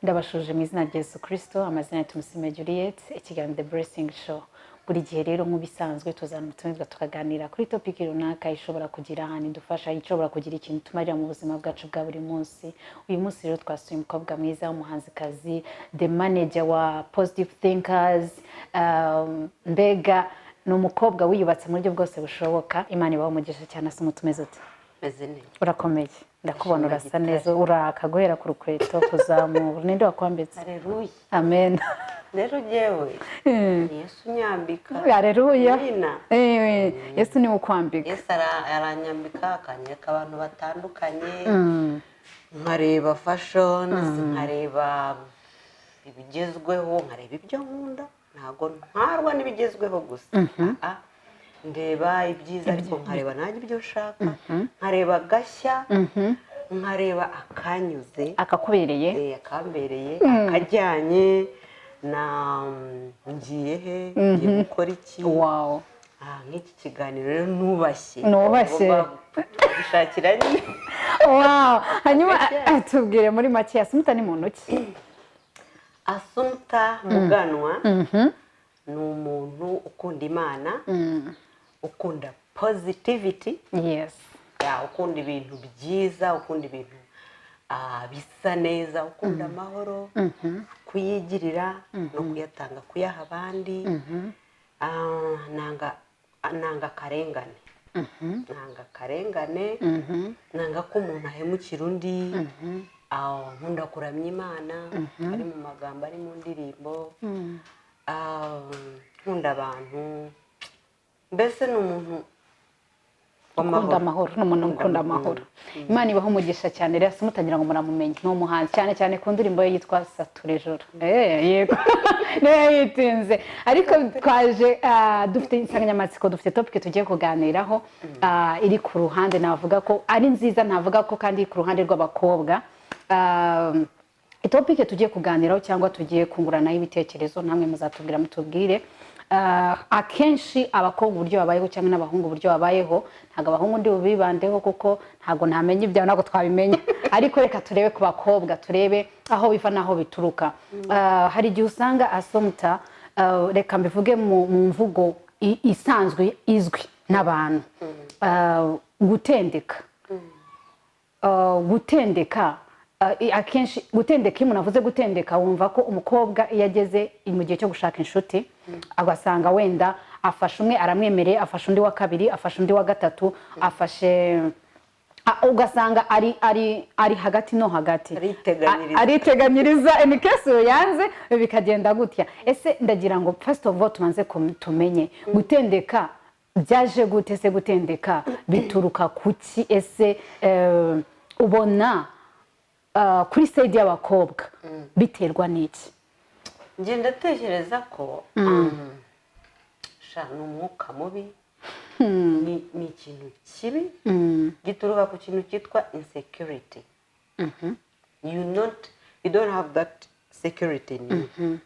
ndabashuje mu izina rya Yesu Kristo, amazina ya Tumusime Juliet, ikiganiro The Blessing Show. Buri gihe rero nk'ubisanzwe tuzana umutumirwa tukaganira kuri topic runaka ishobora kugira ahantu idufasha, ishobora kugira ikintu tumarira mu buzima bwacu bwa buri munsi. Uyu munsi rero twasuye umukobwa mwiza w'umuhanzikazi, the manager wa Positive Thinkers, mbega ni umukobwa wiyubatse mu buryo bwose bushoboka. Imana ibaho umugisha cyane. Asa umutumeze ute? Meze neza. Urakomeye. Ndakubona urasa neza, uraka guhera ku rukweto kuzamura. Ninde wakwambitse? Haleluya. Amen. Rero jewe Yesu nyambika. Haleluya. Yesu ni ukwambika. Yesu aranyambika akanyereka abantu batandukanye. Nkareba fashion, nkareba ibigezweho, nkareba ibyo nkunda. Ntago ntwarwa n'ibigezweho gusa. Ndeba ibyiza ariko nkareba nanjye ibyo nshaka. Nkareba gashya. Nkareba akanyuze, akakubereye, akambereye, akajyanye na ngiye he, ngiye gukora iki. Wow. Nk'iki kiganiro rero nubashye gushakira ni. Wow. Hanyuma tubwire muri make Assumpta ni muntu ki? Assumpta Muganwa ni umuntu ukunda Imana, ukunda positivity. Yes. Ukunda ibintu byiza, ukunda ibintu bisa neza, ukunda amahoro, kuyigirira no kuyatanga, kuyaha abandi. Nanga karengane. Nanga karengane, nanga ko umuntu ahemukira undi. Nkunda kuramya Imana, ari mu magambo, ari mu ndirimbo. Nkunda abantu. Mbese ni umuntu ukunda amahoro, n'umuntu ukunda amahoro. Imana ibaho umugisha cyane. Rero Assumpta ngo muramumenye, ni umuhanzi cyane ku ndirimbo ye yitwa Satura Ijoro. Yego. Niyo yitinze. Ariko twaje dufite insanganyamatsiko, dufite topic tugiye kuganiraho iri ku ruhande, navuga ko ari nziza, navuga ko kandi ku ruhande rw'abakobwa. Topic tugiye kuganiraho cyangwa tugiye kunguranaho ibitekerezo, namwe muzatubwira mutubwire. Akenshi abakobwa uburyo babayeho cyangwa n'abahungu uburyo babayeho, ntago abahungu ndi bubibandeho kuko ntago ntamenye ibyaho, ntago twabimenya. Ariko reka turebe ku bakobwa, turebe aho biva naho bituruka. Hari igihe usanga Assumpta, reka mbivuge mu mvugo isanzwe izwi n'abantu, gutendeka. Gutendeka akenshi gutendeka, iyo umuntu avuze gutendeka wumva ko umukobwa iyo ageze mu gihe cyo gushaka inshuti, agasanga wenda afashe umwe aramwemereye, afashe undi wa kabiri, afashe undi wa gatatu, afashe ugasanga ari hagati no hagati, ariteganyiriza in case yanze bikagenda gutya. Ese ndagira ngo first of all tumanze tumenye gutendeka byaje gute? Se gutendeka bituruka kuki? Ese ubona kuri side y'abakobwa biterwa n'iki? Nje ndatekereza ko ni umwuka mubi, ni ikintu kibi gituruka ku kintu cyitwa insecurity. You don't have that security in you.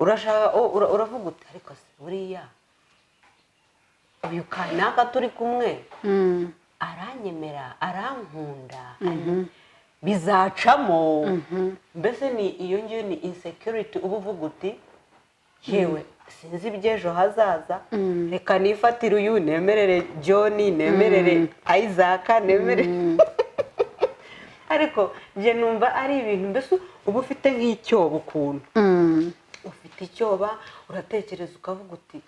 Uravuga uti ariko buriya uyu kanaka turi kumwe aranyemera, arankunda, bizacamo. Mbese ni iyo ngiyo ni insecurity. uba uvuga uti yewe sinzi iby'ejo hazaza, reka nifatire uyu, nemerere John, nemerere Isaac, nemerere ariko nje numva ari ibintu mbese uba ufite nk'icyobo ukuntu. Ufite icyoba, uratekereza ukavuga uti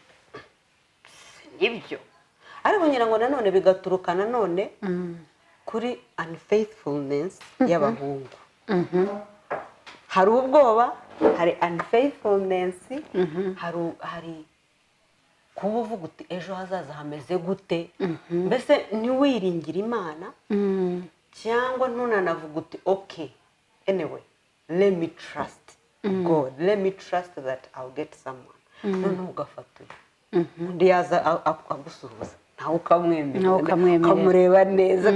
nibyo. Ariko ngira ngo nanone bigaturuka nanone kuri unfaithfulness y'abahungu. Hari ubwoba, hari unfaithfulness, hari kuba uvuga uti ejo hazaza hameze gute. Mbese ntiwiringire Imana, cyangwa ntunanavuga uti okay, anyway, let me trust God, let me trust that I'll get someone. None ugafata undi yaza agusuhuza, nawe ukamwemera, ukamureba neza.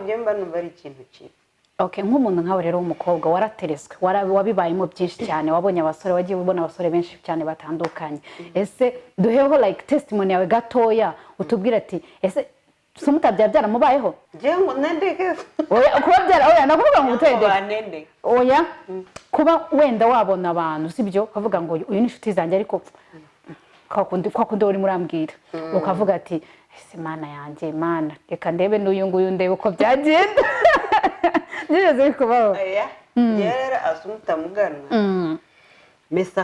Njye mba numva ari ikintu kibi. Okay, nk'umuntu nkawe rero w'umukobwa warateretswe, wabibayemo byinshi cyane, wabonye abasore, wagiye ubona abasore benshi cyane batandukanye. Ese duheho like testimony yawe gatoya, utubwira ati ese so mutabyara byaramubayeho ngiye ngo nendeke oya kuba byara oya nakuvuga ngo utendeke banende oya kuba wenda wabona abantu sibyo ukavuga ngo uyu ni inshuti zanjye ariko kwa kundi uri murambwira ukavuga ati ese mana yanjye mana reka ndebe n'uyu nguyu ndebe uko byagenda nigeze bikubaho oya rero asumuta muganwa mesa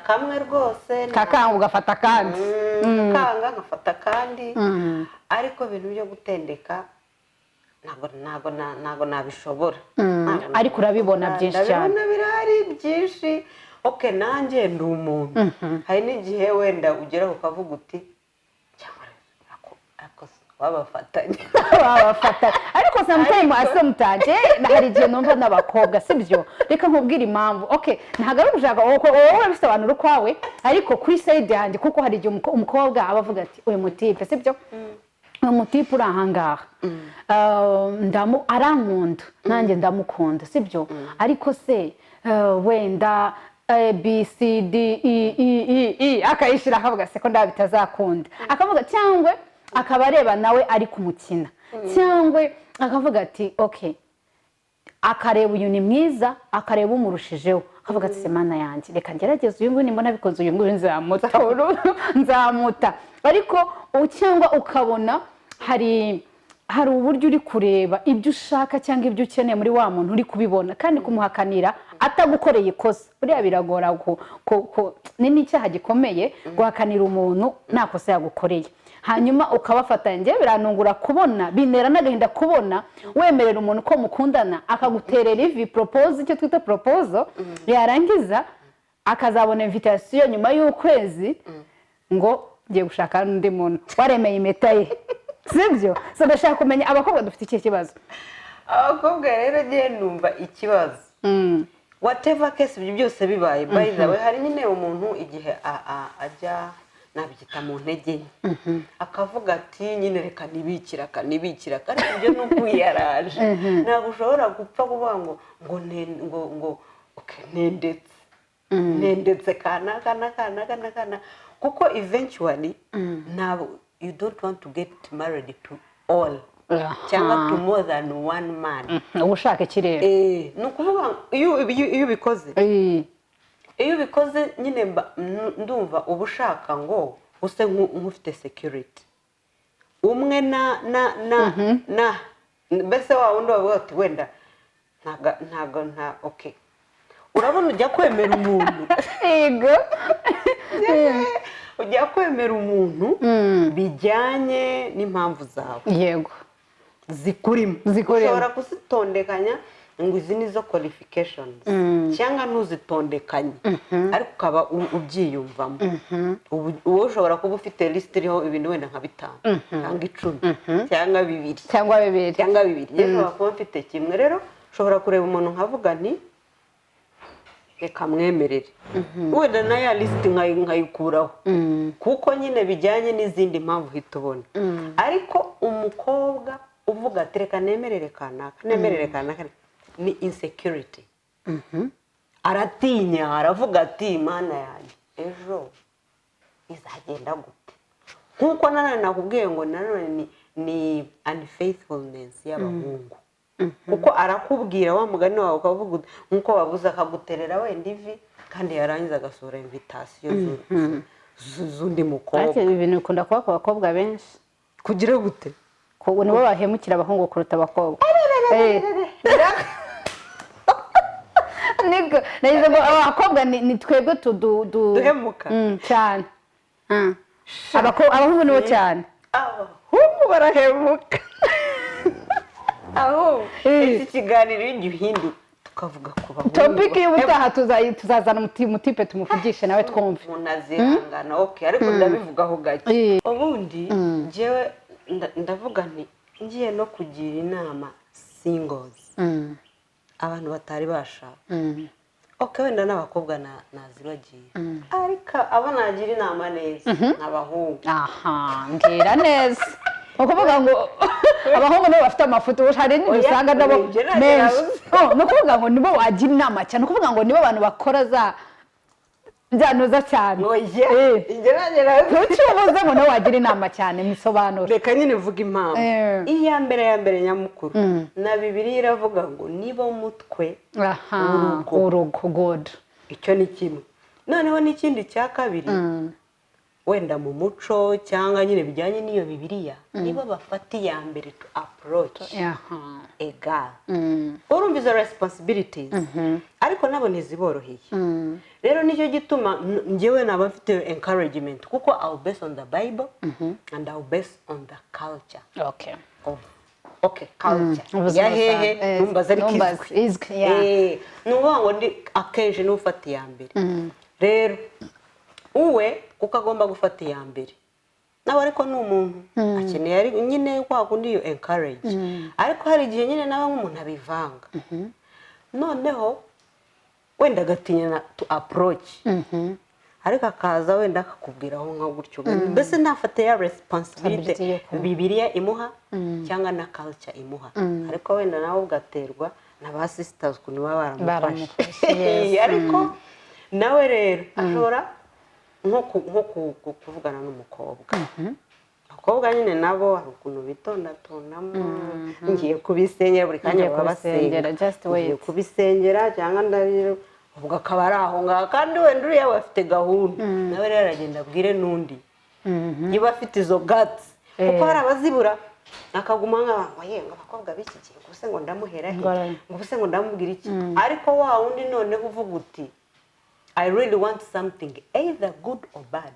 kamwe rwose kakanga ugafata kandi kakanga ngafata kandi ariko ibintu byo gutendeka ntago nabishobora ariko urabibona byinshi cyane ndabibona birahari byinshi okay nanjye ndi umuntu hari n'igihe wenda ugeraho ukavuga uti wabafatanye ariko sometimes asomtaje hari igihe numva n'abakobwa sibyo reka nkubwira impamvu okay ntago ari ugushaka wowe bisobanura kwawe ariko kuri side yanjye kuko hari igihe umukobwa aba avuga ati uyu mutipe sibyo uyu mutipe uri ahangaha arankunda nanjye ndamukunda sibyo ariko se wenda B C D E akayishira akavuga se ko ndabitazakunda akavuga cyangwa akaba areba nawe ari kumukina cyangwa akavuga ati okay akareba uyu ni mwiza akareba umurushijeho akavuga ati semana yanjye reka ngerageze uyu nguyu nimbona bikoze uyu nguyu nzamuta ariko cyangwa ukabona hari uburyo uri kureba ibyo ushaka cyangwa ibyo ukeneye muri wa muntu uri kubibona kandi kumuhakanira atagukoreye ikosa buriya biragora ni n'icyaha gikomeye guhakanira umuntu nta kosa yagukoreye hanyuma ukabafatanya biranungura kubona binera n'agahinda kubona wemerera umuntu ko mukundana akaguterera ivi propose icyo twita proposal yarangiza akazabona invitation nyuma y'ukwezi ngo ngiye gushaka n'undi muntu waremeye impeta ye sibyo so ndashaka kumenya abakobwa dufite iki kibazo abakobwa rero ngiye numva ikibazo whatever case ibyo byose bibaye by the way hari nyine umuntu igihe ajya nabigita mu ntege akavuga ati nyine reka nibikira kanibikira kandi ibyo nuko yaraje ntabwo ushobora gupfa kuvuga ngo nendetse kana kuko eventually now you don't want to get married to all cyangwa to more than one man ushaka kirere ni ukuvuga iyo ubikoze nyine ndumva uba ushaka ngo use nk'ufite security umwe na mbese wa wundi wavuga ati wenda ntago okay urabona ujya kwemera umuntu yego ujya kwemera umuntu bijyanye n'impamvu zawe yego zikurimo ushobora kuzitondekanya ngo izi nizo qualifications cyangwa ntuzitondekanye ariko ukaba ubyiyumvamo wowe ushobora kuba ufite list iriho ibintu wenda nka 5 cyangwa 10 cyangwa 2 yewe ushobora kuba mfite kimwe rero ushobora kureba umuntu nkavuga nti reka mwemerere wenda na ya list nkayikuraho kuko nyine bijyanye n'izindi mpamvu hita ubona ariko umukobwa uvuga ati reka nemerere kanaka ni insecurity aratinya aravuga ati mana yanjye ejo izagenda gute nkuko nanone nakubwiye ngo nanone ni unfaithfulness y'abahungu kuko arakubwira wa mugani wawe ukavuga nkuko bavuze akaguterera wenda ivi kandi yarangiza agasura invitation z'undi mukobwa ati ibintu bikunda kuba ku bakobwa benshi kugira gute ko nibo bahemukira abahungu kuruta abakobwa niko nagize ngo abakobwa ni twebwe duhemuka cyane abahungu nibo cyane abahungu barahemuka aho iki kiganiro y'uhindu tukavuga ku bahungu topic y'ubutaha tuzazana umutipe tumuvugishe nawe twumve munazihangana okay ariko ndabivugaho gake ubundi njewe ndavuga nti ngiye no kugira inama singles abantu batari bashaka okay wenda n'abakobwa nazibagiye ariko abo nagira inama neza n'abahungu mbwira neza ukuvuga ngo abahungu nibo bafite amafuti hari n'usanga nabo menshi no kuvuga ngo nibo wagira inama cyane ukuvuga ngo nibo abantu bakora byanuza cyane oya ingeragera ntukibuze ngo nawe wagira inama cyane misobanuro reka nyine vuga impamvu iya mbere nyamukuru na Bibiliya iravuga ngo niba umutwe urugo god icyo ni kimwe noneho n'ikindi cya kabiri wenda mu muco cyangwa nyine bijyanye n'iyo Bibiliya niba bafata iya mbere to approach egal urumva izo responsibilities ariko nabo ntiziboroheye rero nicyo gituma njyewe naba mfite encouragement kuko I'll base on the Bible and I'll base on the culture culture ya hehe numbaza ari kizwi nuvuga ngo ndi akenshi n'ufata iya mbere rero uwe kuko agomba gufata iya mbere nawe ariko ni umuntu akeneye ari nyine kwa kundi yo encourage ariko hari igihe nyine nawe nk'umuntu abivanga noneho wenda agatinya to approach ariko akaza wenda akakubwiraho nka gutyo mbese ntafate ya responsibility Bibiliya imuha cyangwa na culture imuha ariko wenda nawe ugaterwa na ba sisters kuntu baba baramufashe ariko nawe rero ashobora nko kuvugana n'umukobwa nyine nabo hari ukuntu bitondatonamo ngiye kubisengera buri kanya baba basengera ngiye kubisengera cyangwa ndabiro ubwo akaba ari aho ngaho kandi wenda uriya bafite gahunda nawe rero aragenda abwire n'undi niba afite izo guts kuko hari abazibura akaguma nk'abantu yewe abakobwa b'iki gihe gusa ngo ndamuhera he ngo gusa ngo ndamubwira iki ariko wa wundi noneho uvuga uti I really want something either good or bad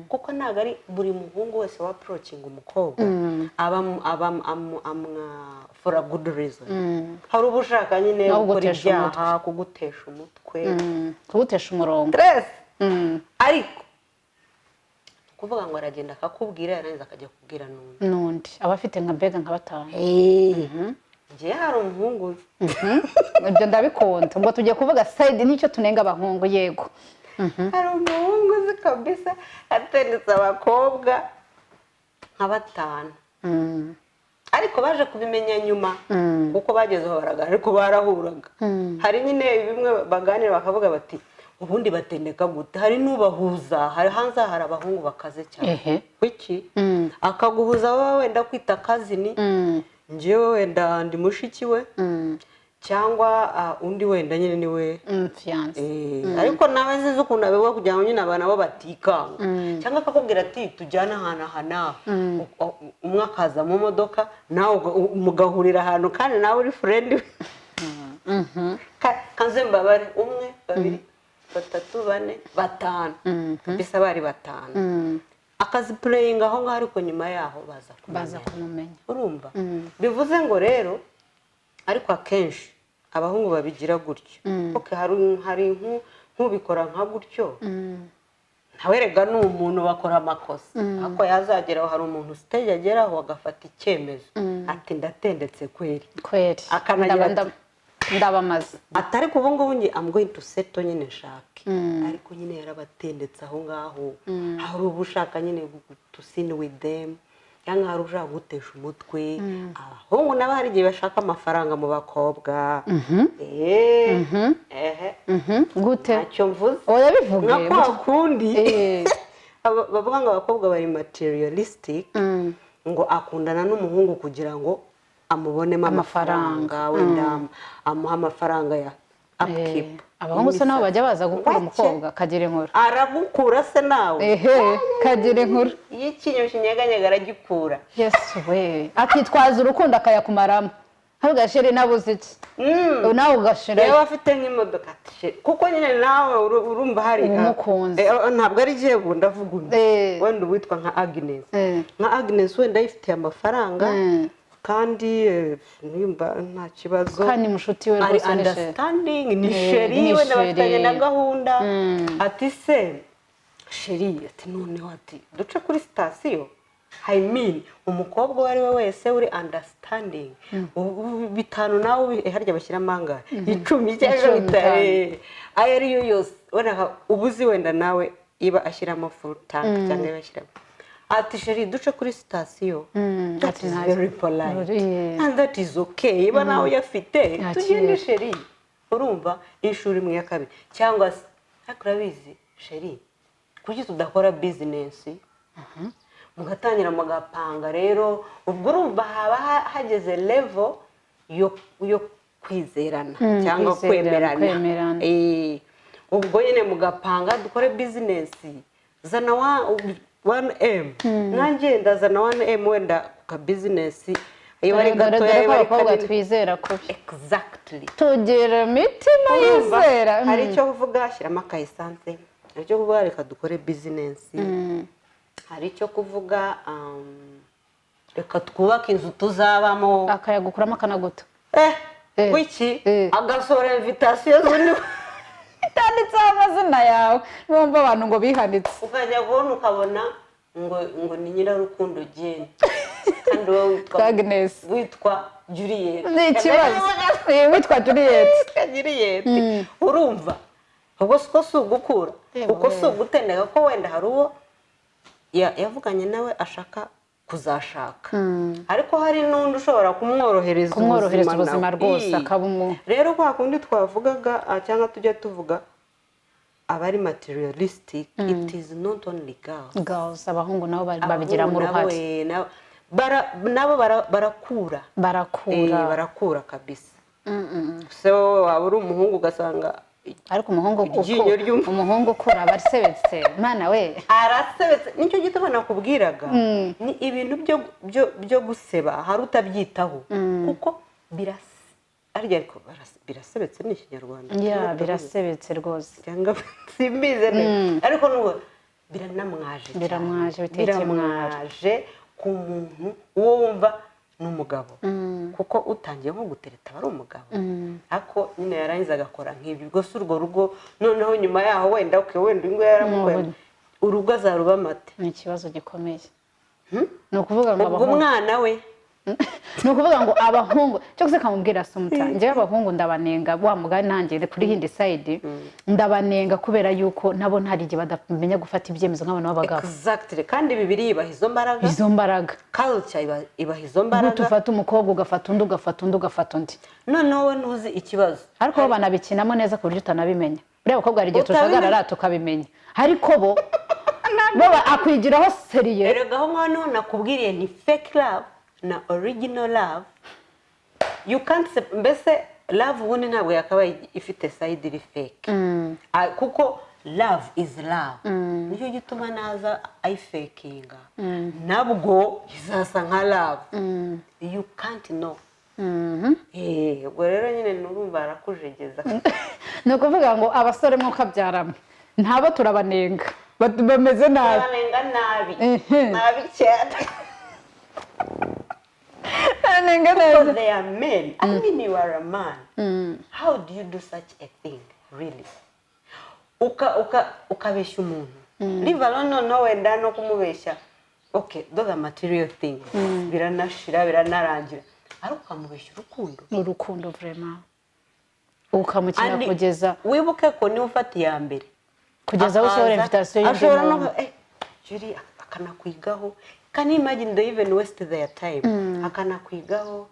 kuko ntago ari buri muhungu wese wa approaching umukobwa for a good reason hari ubushaka nyine gukora ibyaha kugutesha umutwe kugutesha umurongo stress ariko kuvuga ngo aragenda akakubwira yarangiza akajya kubwira n'undi abafite nka bega nka batanu ngiye hari umuhungu ibyo ndabikunda ubwo tugiye kuvuga side nicyo tunenga abahungu yego hari umuhungu uzi kabisa atendetse abakobwa nka batanu ariko baje kubimenya nyuma kuko bagezeho baraganira ariko barahuraga hari nyine bimwe baganira bakavuga bati ubundi batendeka gute hari n'ubahuza hari hanze hari abahungu bakaze cyane kuki akaguhuza wowe wenda kwita kazini njyewe wenda ndi mushiki we cyangwa undi wenda nyine niwe fiance ariko nawe zizi ukuntu abeho kugira ngo nyine abana bo batikanga cyangwa akakubwira ati tujyana ahantu aha nawe umwe akaza mu modoka nawe mugahurira ahantu kandi nawe uri friend we kanze mbabare umwe babiri batatu bane batanu bisa bari batanu akazi playing aho ngaho ariko nyuma yaho baza kumumenya urumva bivuze ngo rero ariko akenshi abahungu babigira gutyo okay hari nk'ubikora nka gutyo ntawerega ni umuntu bakora amakosa ako yazageraho hari umuntu stage ageraho agafata icyemezo ati ndatendetse kweri akanagira ndabamaze atari kuvuga ngo bungi I'm going to settle nyine nshake ariko nyine yarabatendetse aho ngaho hari ubushaka nyine to sin with them cyangwa hari ushaka gutesha umutwe abahungu nabo hari igihe bashaka amafaranga mu bakobwa gute ntacyo mvuze oya bivuge nka kwa kundi bavuga ngo abakobwa bari materialistic ngo akundana n'umuhungu kugira ngo amubonemo amafaranga wenda amuha amafaranga ya upkeep abahungu se nabo bajya baza gukura umukobwa kagira inkuru aragukura se nawe kagira inkuru iyo ikinyo kinyeganyega aragikura yesu we akitwaza urukundo akayakumaramo ntugashire nabuze iki nawe ugashira yewe afite nk'imodoka kuko nyine nawe urumva hari ntabwo ari igihe ndavuga undi wenda uwitwa nka Agnes wenda yifitiye amafaranga kandi nimba nta kibazo kandi mushuti we rwose understanding ni sheri wenda bafitanye na gahunda ati se sheri ati noneho ati duce kuri sitasiyo I mean umukobwa wari we wese uri understanding bitanu nawe harya bashyira mangara 10 cyangwa bitare ayariyo yose wenda ubuzi wenda nawe iba ashyiramo full tank cyangwa bashyiramo ati sheri duce kuri sitasiyo that is very polite and that is okay iba nawe yafite tugende sheri urumva inshuri imwe ya kabiri cyangwa se akurabizi sheri kuki tudakora bizinesi mugatangira mugapanga rero ubwo urumva haba hageze level yo kwizerana cyangwa kwemerana ubwo nyine mugapanga dukore bizinesi zana 1M nanjye ndazana 1M wenda ka bizinesi iyo bari gatoya iyo bari abakobwa twizera kubi exactly tugira imitima yizera hari icyo kuvuga shyiramo ka essence hari icyo kuvuga reka dukore bizinesi hari icyo kuvuga reka twubake inzu tuzabamo akayaga ukuramo akanaguta wiki agasohora invitation z'undi itanditseho amazina yawe numva abantu ngo bihanitse ukajya kubona ukabona ngo ni Nyirarukundo Jane kandi wowe witwa Juliet ni ikibazo witwa Juliet urumva ubwo siko si ugukura uko si ugutendeka ko wenda hari uwo yavuganye nawe ashaka kuzashaka ariko hari n'undi ushobora kumworohereza ubuzima rwose akaba rero kwa kundi twavugaga cyangwa tujya tuvuga abari materialistic it is not only girls abahungu nabo babigiramo uruhare nabo barakura kabisa so waba uri umuhungu ugasanga ariko umuhungu ukora abarsebetse mwana we arasebetse nicyo gituma nakubwiraga ni ibintu byo guseba hari utabyitaho kuko birasebetse ni Ikinyarwanda birasebetse rwose cyangwa simbize ariko n'ubu biranamwaje biramwaje ku muntu uwo wumva n'umugabo kuko utangiye nko gutereta ari umugabo ako nyine yarangiza agakora nk'ibyo ubwo si urwo rugo noneho nyuma yaho wenda ingo yaramukoye urugo azaruba amate ni ikibazo gikomeye ni ukuvuga ngo ubwo umwana we ni ukuvuga ngo abahungu cyo se kamubwira Sumuta njye abahungu ndabanenga wa mugani nanjye kuri hindi side ndabanenga kubera yuko nabo ntari igihe badamenya gufata ibyemezo nk'abantu b'abagabo exactly kandi bibiri ibaha izo mbaraga culture ibaha izo mbaraga gutufata umukobwa ugafata undi noneho we ntuzi ikibazo ariko bo banabikinamo neza ku buryo utanabimenya buriya abakobwa hari igihe tujagarara tukabimenya ariko bo akwigiraho seriye erega aho mwana nakubwiriye ni fake love na original love you can't mbese love ubundi ntabwo yakabaye ifite side iri fake kuko love is love nicyo gituma naza ayifakinga nabwo izasa nka love you can't know ubwo rero nyine nurumva arakujegeza ni ukuvuga ngo abasore mwuka byaramo ntabo turabanenga bameze nabi nabi cyane because they are men. I mean, you are a man. How do you do such a thing, really? Ukabesha umuntu. Leave alone no wenda no kumubesha. Okay, those are material things. Biranashira, biranarangira. Ariko ukamubesha urukundo vraiment. Ukamukina kugeza. Wibuke ko ni ufata ya mbere. Kugeza usore invitation y'undi. Ashobora no Juri akanakwigaho. Can you imagine they even waste their time? Akanakwigaho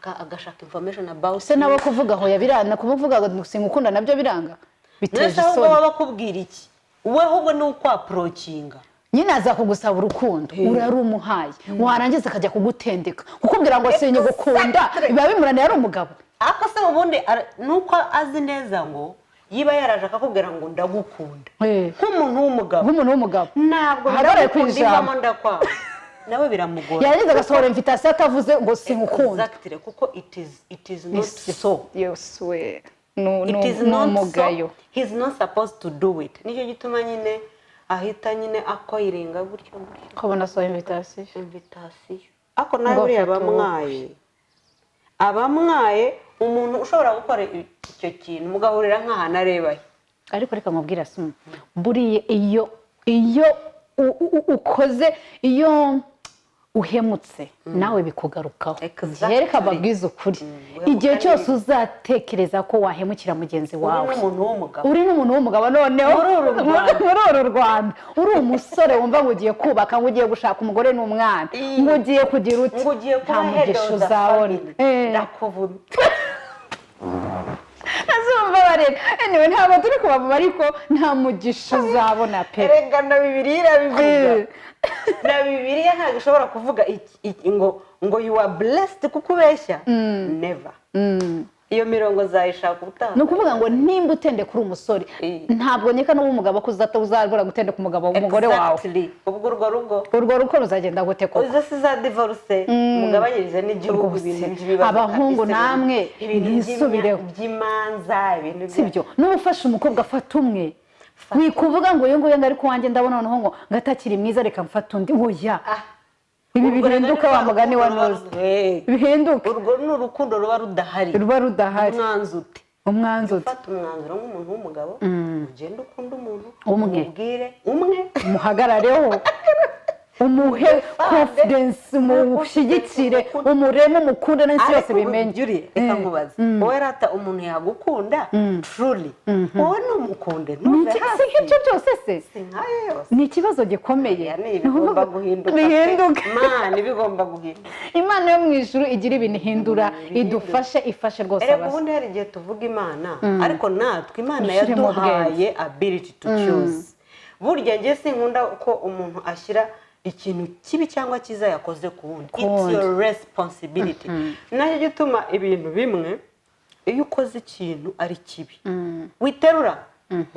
agashaka information about se nabo kuvuga aho yabirana kuvuga ngo singukunda nabyo biranga biteje isoni nese baba kubwira iki we ahubwo ni uko approachinga nyine aza kugusaba urukundo urarumuhaye warangiza akajya kugutendeka kukubwira ngo sinye gukunda biba bimurane yari umugabo aka se ubundi nuko azi neza ngo yiba yaraje akakubwira ngo ndagukunda nk'umuntu w'umugabo ntabwo harore kwijamo ndakwa nawe biramugora yarangiza agasohora invitation atavuze ngo sinkukunda exactly kuko it is not so yes we no mugayo he's not supposed to do it nicyo gituma nyine ahita nyine akoyirenga gutyo kubona so invitation ako nawe buri abamwaye umuntu ushobora gukora icyo kintu mugahurira nk'ahantu arebaye ariko reka mubwira Sumu buriye iyo ukoze iyo uhemutse nawe bikugarukaho yereka babwiza ukuri igihe cyose uzatekereza ko wahemukira mugenzi wawe uri n'umuntu w'umugabo noneho muri uru Rwanda uri umusore wumva ngo ugiye kubaka ngo ugiye gushaka umugore n'umwana ngo ugiye kugira uti nta mugisha uzabona ndakuvuga azumva mbabarira anyway ntabwo turi kubamama ariko nta mugisha uzabona pe erega na bibiliya irabivuga na bibiliya ntabwo ishobora kuvuga ngo you are blessed kuko ubeshya never iyo mirongo zayishaka ubutaha ni ukuvuga ngo nimba utende kuri umusore ntabwo nyeka n'uwo umugabo ko uzabura gutende ku mugabo w'umugore wawe ubwo urwo rugo ruzagenda gute koko uzo si za divorce mugabanyirize n'igihugu ibintu by'ibibazo abahungu namwe ibintu by'imanza ibintu sibyo n'ubufasha umukobwa afata umwe wikuvuga ngo uyu nguyu ariko wanjye ndabona noneho ngo ngatakiri mwiza reka mfata undi oya ibi bihinduka wa mugani wa noze bihinduka urwo ni urukundo ruba rudahari umwanzuro ufata umwanzuro nk'umuntu w'umugabo ugenda ukunda umuntu umwe umuhagarareho umuhe confidence umushyigikire umureme umukunde n'isi yose bimenye reka nkubaze wowe rata umuntu yagukunda truly wowe numukunde ntuve hasi nk'ibyo byose se si nkayo yose ni ikibazo gikomeye bigomba guhinduka bigomba guhinduka imana yo mu ijuru igira ibintu ihindura idufashe ifashe rwose abasa ubundi hari igihe tuvuga imana ariko natwe imana yaduhaye ability to choose burya njye sinkunda ko umuntu ashyira ikintu kibi cyangwa cyiza yakoze ku wundi it's your responsibility nayo gituma ibintu bimwe iyo ukoze ikintu ari kibi witerura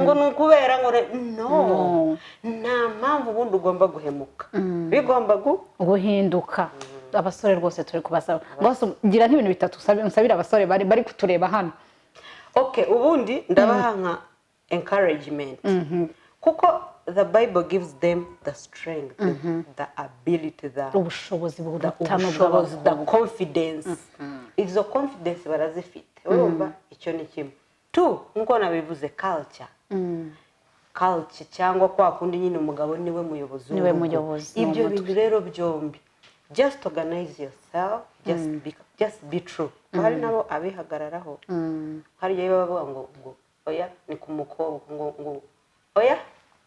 ngo nukubera ngo no nta mpamvu ubundi ugomba guhemuka bigomba guhinduka abasore rwose turi kubasaba rwose gira nk'ibintu bitatu nsabira abasore bari kutureba hano okay ubundi ndabaha nka encouragement kuko the Bible gives them the strength, the ability, the confidence. Izo confidence barazifite. Urumva icyo ni kimwe. Two, nkuko nabivuze culture. Culture cyangwa kwa kundi nyine umugabo niwe muyobozi ibyo bintu rero byombi. Just organize yourself, just be true. Hari nabo abihagararaho. Hari yewe bavuga ngo oya ni ku mukobwa ngo oya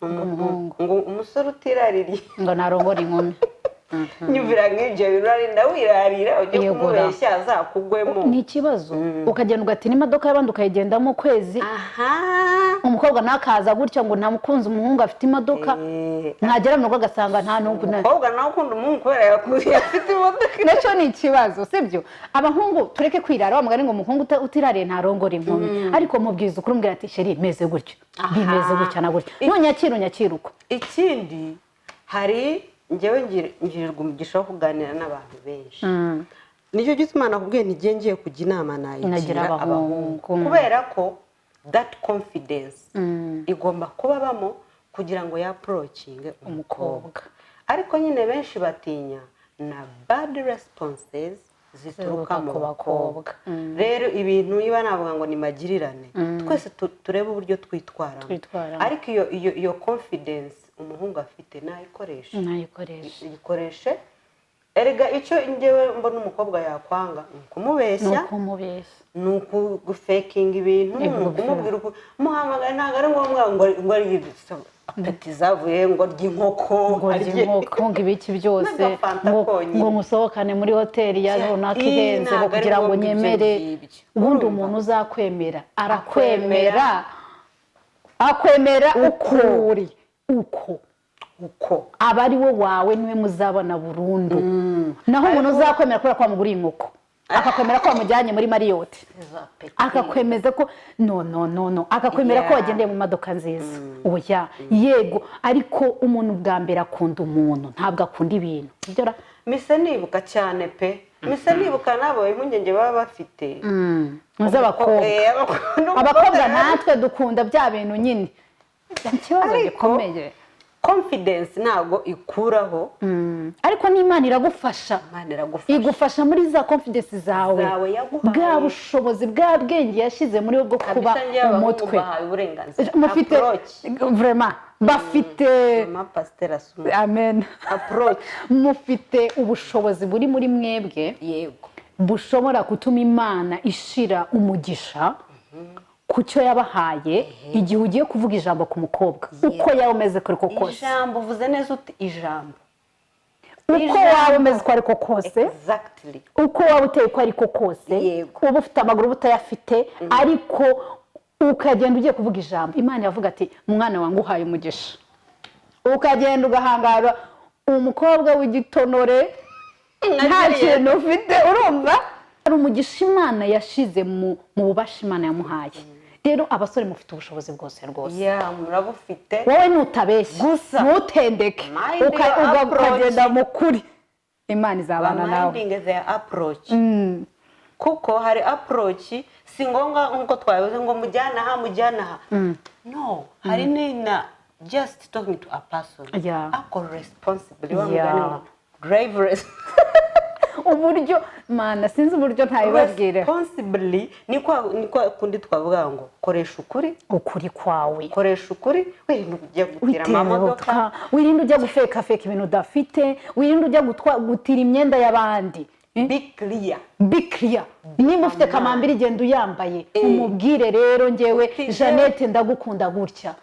ngo umusore utiraririye ngo narongora inkumi nyumvira nk'ibyo birarinda wirarira ujye kumubeshya azakugwemo ni ikibazo ukagenda ugatina imodoka y'abandi ukayigendamo ukwezi umukobwa nakaza gutya ngo ntamukunze umuhungu afite imodoka ntagera mu rugo agasanga nta n'ubwo umukobwa nawe ukunda umuhungu kubera yakuye afite imodoka nacyo ni ikibazo sibyo abahungu tureke kwirara bamugane ngo umuhungu utirariye ntarongora inkumi ariko mubwiza ukuri umbwira ati sheri meze gutyo bimeze gutya na gutya nunyakira uko ikindi hari njyewe ngirirwa umugisha wo kuganira n'abantu benshi nicyo gituma nakubwiye ntigiye ngiye kujya inama nayigira abahungu kubera ko that confidence igomba kubabamo kugira ngo yaproachinge umukobwa ariko nyine benshi batinya na bad responses zituruka mu bakobwa rero ibintu niba navuga ngo ni magirirane twese turebe uburyo twitwaramo ariko iyo confidence umuhungu afite nayikoreshe erega icyo njyewe mbona umukobwa yakwanga kumubeshya nuko gufakinga ibintu kumubwira uko muhamagara ntago ari ngombwa ngo ari apeti zavuye ngo ry'inkoko ngo ibiki byose ngo musohokane muri hoteli ya runaka ihenze kugira ngo nyemere ubundi umuntu uzakwemera akwemera ukuri uko aba ari we wawe niwe muzabona burundu naho umuntu uzakwemera kubera ko wamuguriye inkoko akakwemera ko wamujyanye muri mariyoti akakwemeza ko no akakwemera ko wagendeye mu modoka nziza oya yego ariko umuntu bwa mbere akunda umuntu ntabwo akunda ibintu mise nibuka cyane pe mise nibuka nabo impungenge baba bafite abakobwa natwe dukunda bya bintu nyine ikibazo gikomeye confidence ntago ikuraho ariko n'Imana iragufasha igufasha muri za confidence zawe bwa bushobozi bwa bwenge yashize muri bwo kuba umutwe mufite vraiment bafite amen approach mufite ubushobozi buri muri mwebwe yego bushobora gutuma Imana ishira umugisha kucyo yabahaye igihe ugiye kuvuga ijambo ku mukobwa uko yawe umeze kuri ko kose ijambo uvuze neza uti ijambo uko wawe umeze ko ariko kose exactly uko wawe uteye ko ariko kose uba ufite amaguru utayafite ariko ukagenda ugiye kuvuga ijambo Imana yavuga ati umwana wangu uhaye umugisha, ukagenda ugahangara umukobwa w'igitonore nta kintu ufite, urumva ari umugisha Imana yashize mu bubasha Imana yamuhaye. Rero abasore mufite ubushobozi bwose rwose, murabufite, wowe nutabeshya gusa ntutendeke ukagenda mu kuri, Imana izabana nawe. Minding their approach, kuko hari approach si ngombwa nkuko twabivuze ngo mujyana aha no, hari na just talking to a person, ako responsibly driverless uburyo Mana sinzi uburyo ntayibabwire, responsibly niko kundi twavuga ngo koresha ukuri kwawe, koresha ukuri, wirinde ujya gutira amamodoka, wirinde ujya gufeka ibintu udafite, wirinde ujya gutira imyenda y'abandi. Be clear. Nimba ufite kamambiri genda uyambaye, umubwire rero ngewe Jeannette ndagukunda gutya,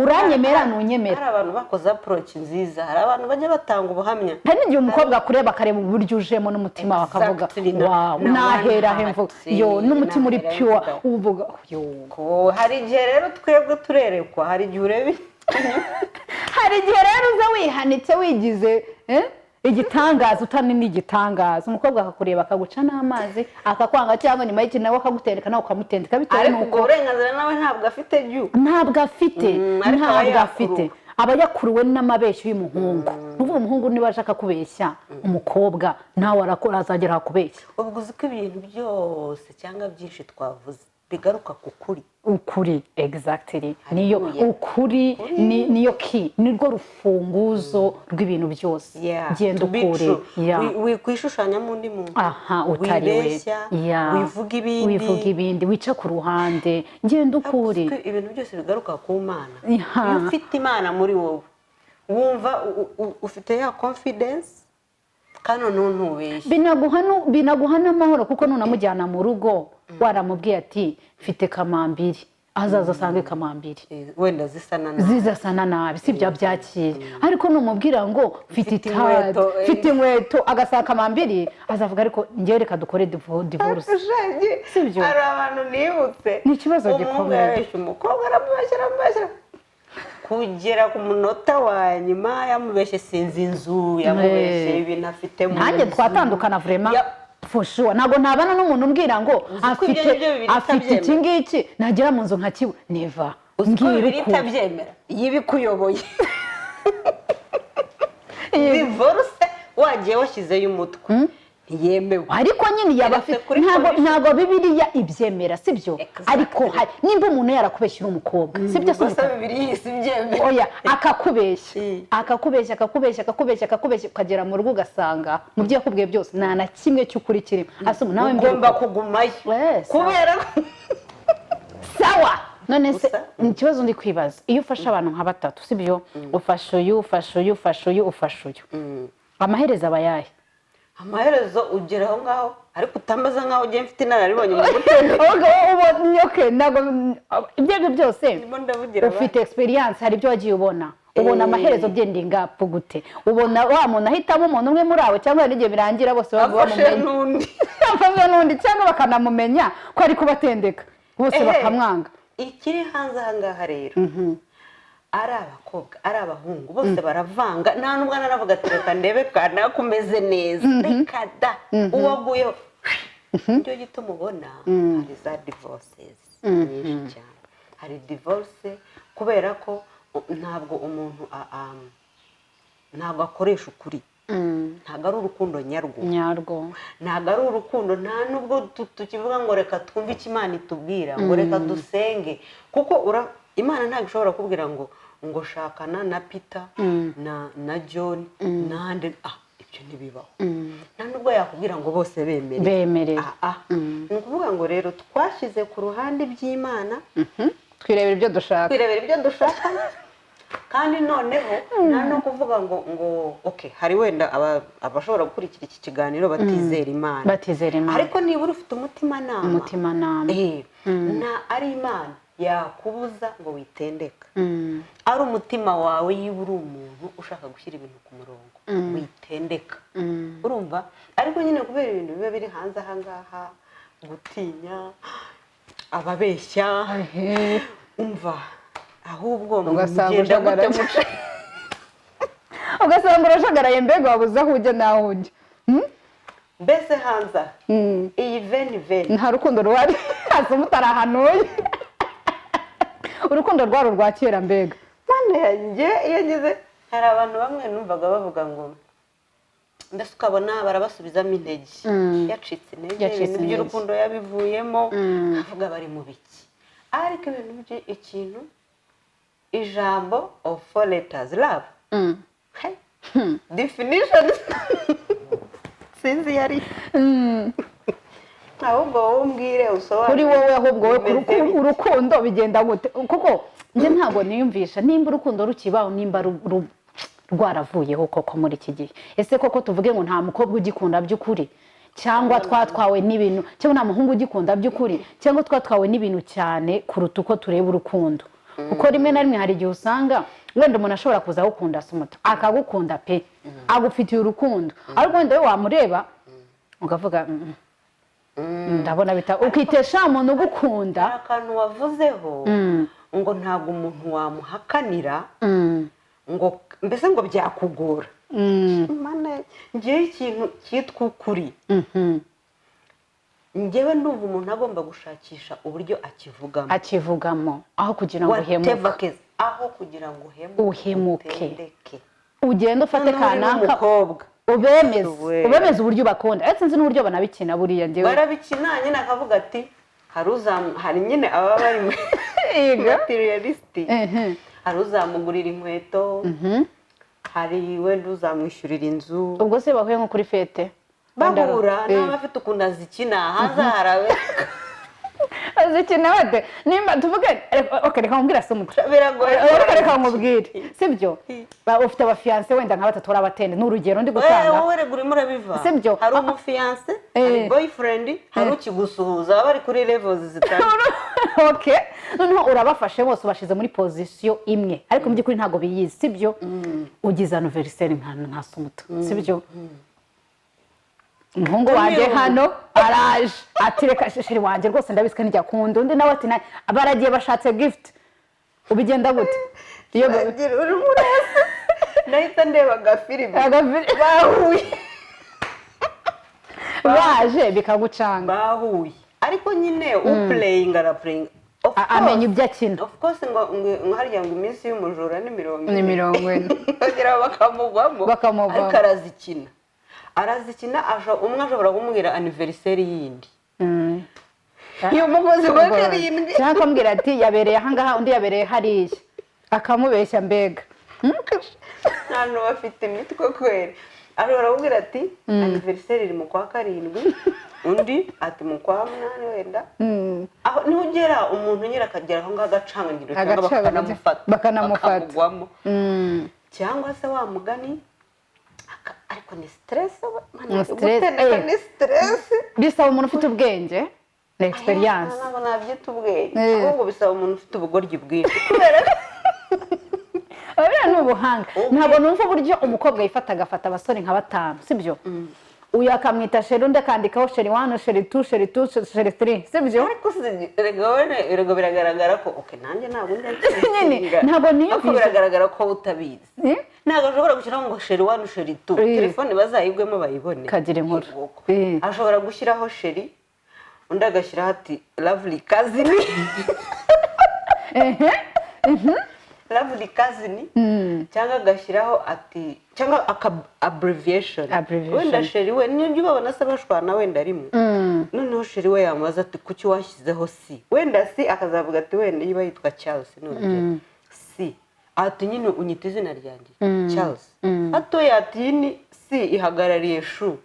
uranyemera nunyemera. Hari abantu bakoze approach nziza, hari abantu bajya batanga ubuhamya, hari n'igihe umukobwa kureba akareba uburyo ujemo n'umutima wakavuga wow, nahera hemvuga yo n'umutima uri pure, uvuga yo. Hari igihe rero twebwe turerekwa, hari igihe urebi hari igihe rero uza wihanitse wigize igitangaza utani n'igitangaza, umukobwa akakureba akaguca n'amazi akakwanga, cyangwa nyuma y'iki nawe akagutereka nawe ukamutendeka, bitewe nuko uburenganzira nawe ntabwo afite ntabwo afite aba yakuruwe n'amabeshyo y'umuhungu. Nuvuga umuhungu niba ashaka kubeshya umukobwa nawe arakora azagera kubeshya. Ubwo uzi ko ibintu byose cyangwa byinshi twavuze bigaruka ku ukuri exactly, niyo ukuri niyo key, nirwo rufunguzo rw'ibintu byose. Genda ukuri wikwishushanya mu ndi muntu, utari we, wivuga ibindi, wica ku ruhande, genda ukuri. Ibintu byose bigaruka ku Mana. Iyo ufite Imana muri wowe wumva ufite ya confidence, kano ntubeshye, binaguha n'amahoro, kuko nunamujyana mu rugo waramubwiye ati mfite kamambiri, azaza asange kamambiri wenda zisana nabi, si bya byakira. Ariko numubwira ngo mfite inkweto agasanga kamambiri, azavuga ariko ngewe reka dukore divorce. Sibyo, hari abantu nibutse ni ikibazo gikomeye, umukobwa aramubeshyira kugera ku munota wa nyuma, yamubeshye sinzi inzu, yamubeshye ibintu afite mu nzu. Nanjye twatandukana vraiment for sure, ntago ntabana n'umuntu umbwira ngo afite iki ngiki nagera mu nzu nkakiwe, never. Mbwira uko itabyemera yibikuyoboye divorce wagiye washyizeyo umutwe ntiyemewe, ariko nyine yabafite ntago Bibiliya ibyemera, sibyo. Ariko nimba umuntu yarakubeshyira umukobwa, sibyo, Bibiliya sibyemera, oya akakubeshya ukagera mu rugo ugasanga mu byo yakubwiye byose nta na kimwe cy'ukuri kirimo. Nawe ngomba kugumayo kubera sawa. None se ikibazo ndi kwibaza, iyo ufashe abantu nka batatu, sibyo, ufashe uyu, amaherezo aba yahe? Amaherezo ugera aho ngaho, ariko utambaza nkaho ugiye mfite inararibonye mu gutenda. Ntabwo ibyo byose ufite experience, hari ibyo wagiye ubona amaherezo byendinga gute, ubona wa muntu ahitamo umuntu umwe muri abo, cyangwa n'igihe birangira bose bamumenya n'undi, cyangwa bakanamumenya ko ari kubatendeka bose bakamwanga. Ikiri hanze aha ngaha rero, ari abakobwa ari abahungu bose baravanga, nta n'ubwo naravuga ati reka ndebe kana kumeze neza, reka da uwaguyeho. Nicyo gituma ubona hari za divorces nyinshi cyane. Hari divorce kubera ko ntabwo umuntu ntabwo akoresha ukuri, ntabwo ari urukundo nyarwo, ntabwo ari urukundo, nta nubwo tukivuga ngo reka twumve icyo Imana itubwira, ngo reka dusenge, kuko Imana ntabwo ishobora kubwira ngo shakana na Peter na John nande, ibyo ntibibaho. Nta nubwo yakubwira ngo bose bemere. Ni ukuvuga ngo rero twashyize ku ruhande iby'Imana, twirebera ibyo dushaka, kandi noneho nta no kuvuga ngo okay, hari wenda abashobora gukurikira iki kiganiro batizera Imana, ariko niba ufite umutima nama ari Imana yakubuza ngo witendeka. Ari umutima wawe yiba uri umuntu ushaka gushyira ibintu ku murongo, witendeka. Urumva, ariko nyine kubera ibintu biba biri hanze aha ngaha, gutinya ababeshya umva ahubwo Ugasanga mugenda gute ujagaraye. muca ugasanga urashagaraye mbega wabuze aho ujya n'aho ujya mbese hanza iyi veni nta rukundo ruhari hasi mutarahanuye urukundo rwari urwa kera mbega mana yanjye iyo ngeze hari abantu bamwe numvaga bavuga ngo mbese ukabona barabasubizamo intege yacitse intege ibintu by'urukundo yabivuyemo avuga bari mu biki ariko ibintu ikintu ijambo of four letters love definition sinzi yari ahubwo wowe umbwire usobanure kuri wowe ahubwo wowe urukundo bigenda gute kuko njye ntabwo niyumvisha nimba urukundo rukibaho nimba rwaravuyeho koko muri iki gihe ese koko tuvuge ngo nta mukobwa ugikunda by'ukuri cyangwa twatwawe n'ibintu cyangwa nta muhungu ugikunda by'ukuri cyangwa twatwawe n'ibintu cyane kuruta uko tureba urukundo kuko rimwe na rimwe hari igihe usanga wenda umuntu ashobora kuza agukunda asumuta akagukunda pe agufitiye urukundo ariko wenda we wamureba ukavuga ndabona bita ukitesha umuntu ugukunda akantu wavuzeho ngo ntabwo umuntu wamuhakanira ngo mbese ngo byakugora ngewe ikintu cyitwa ukuri ngewe ndumva umuntu agomba gushakisha uburyo akivugamo aho kugira ngo uhemuke aho kugira ngo uhemuke ugenda ufate kanaka umukobwa ubemeze uburyo ubakunda ariko sinzi n'uburyo banabikina buriya ngewe barabikina nyine akavuga ati hari nyine ababa bari muri materialisiti hari uzamugurira inkweto hari wenda uzamwishyurira inzu ubwo se bahuye nko kuri fete bahura n'abafite ukuntu azikina hazarabeka azikina bate nimba tuvuge reka nkubwire se umuco biragoye reka nkubwire sibyo ufite abafiyanse wenda nka batatu urabatende ni urugero ndi gutanga wowe rega urimo urabiva sibyo hari umufiyanse hari boyfriend hari ukigusuhuza baba bari kuri levels zitandukanye noneho urabafashe bose ubashize muri pozisiyo imwe ariko mu by'ukuri ntabwo biyizi sibyo ugize anniversaire nka sumuta sibyo umuhungu wanjye hano araje ati reka sheri wanjye rwose ndabisika nijya kunda undi nawe ati baragiye bashatse gift ubigenda gute iyo uri murase nahita ndeba agafilime bahuye baje bikagucanga bahuye ariko nyine uplaying araplaying amenya ibyo akina of course ngo harya ngo iminsi y'umujura ni 40 bagera bakamugwamo ariko arazikina umwe ashobora kumubwira anniversaire yindi iyo mugozi wa karindwi cyangwa akambwira ati yabereye ahangaha undi yabereye hariya akamubeshya mbega ntabwo bafite imitwe kwera ashobora kumubwira ati anniversaire iri mu kwa karindwi undi ati mu kwa munani wenda aho niho ugera umuntu nyine akagera aho ngaho agacangangira cyangwa bakanamufata bakagwamo cyangwa se wa mugani ariko ni stress ni stress bisaba umuntu ufite ubwenge na experience ntabwo nabyita ubwenge ahubwo bisaba umuntu ufite ubugoryi bwinshi kubera ni ubuhanga ntabwo numva uburyo umukobwa yifata agafata abasore nka batanu sibyo uyu akamwita sheri undi akandikaho sheri 1 sheri 2 sheri 2 sheri 3 sibyo ariko rego biragaragara ko nanjye ntabwo nyine ntabwo niyo biragaragara ko utabizi ntabwo ashobora gushyiraho ngo sheri 1 sheri 2 telefone bazayigwemo bayibone kagira inkuru ashobora gushyiraho sheri undi agashyiraho ati lovely cousin lovely cousin cyangwa agashyiraho ati cyangwa abbreviation wenda sheri we niyo ubabona se bashwana wenda rimwe noneho sheri we yamaze ati kuki washyizeho si wenda si akazavuga ati wenda yiba yitwa Charles n'urugero si ati nyine unyita izina ryanjye Charles atoye ati ni si ihagarariye shu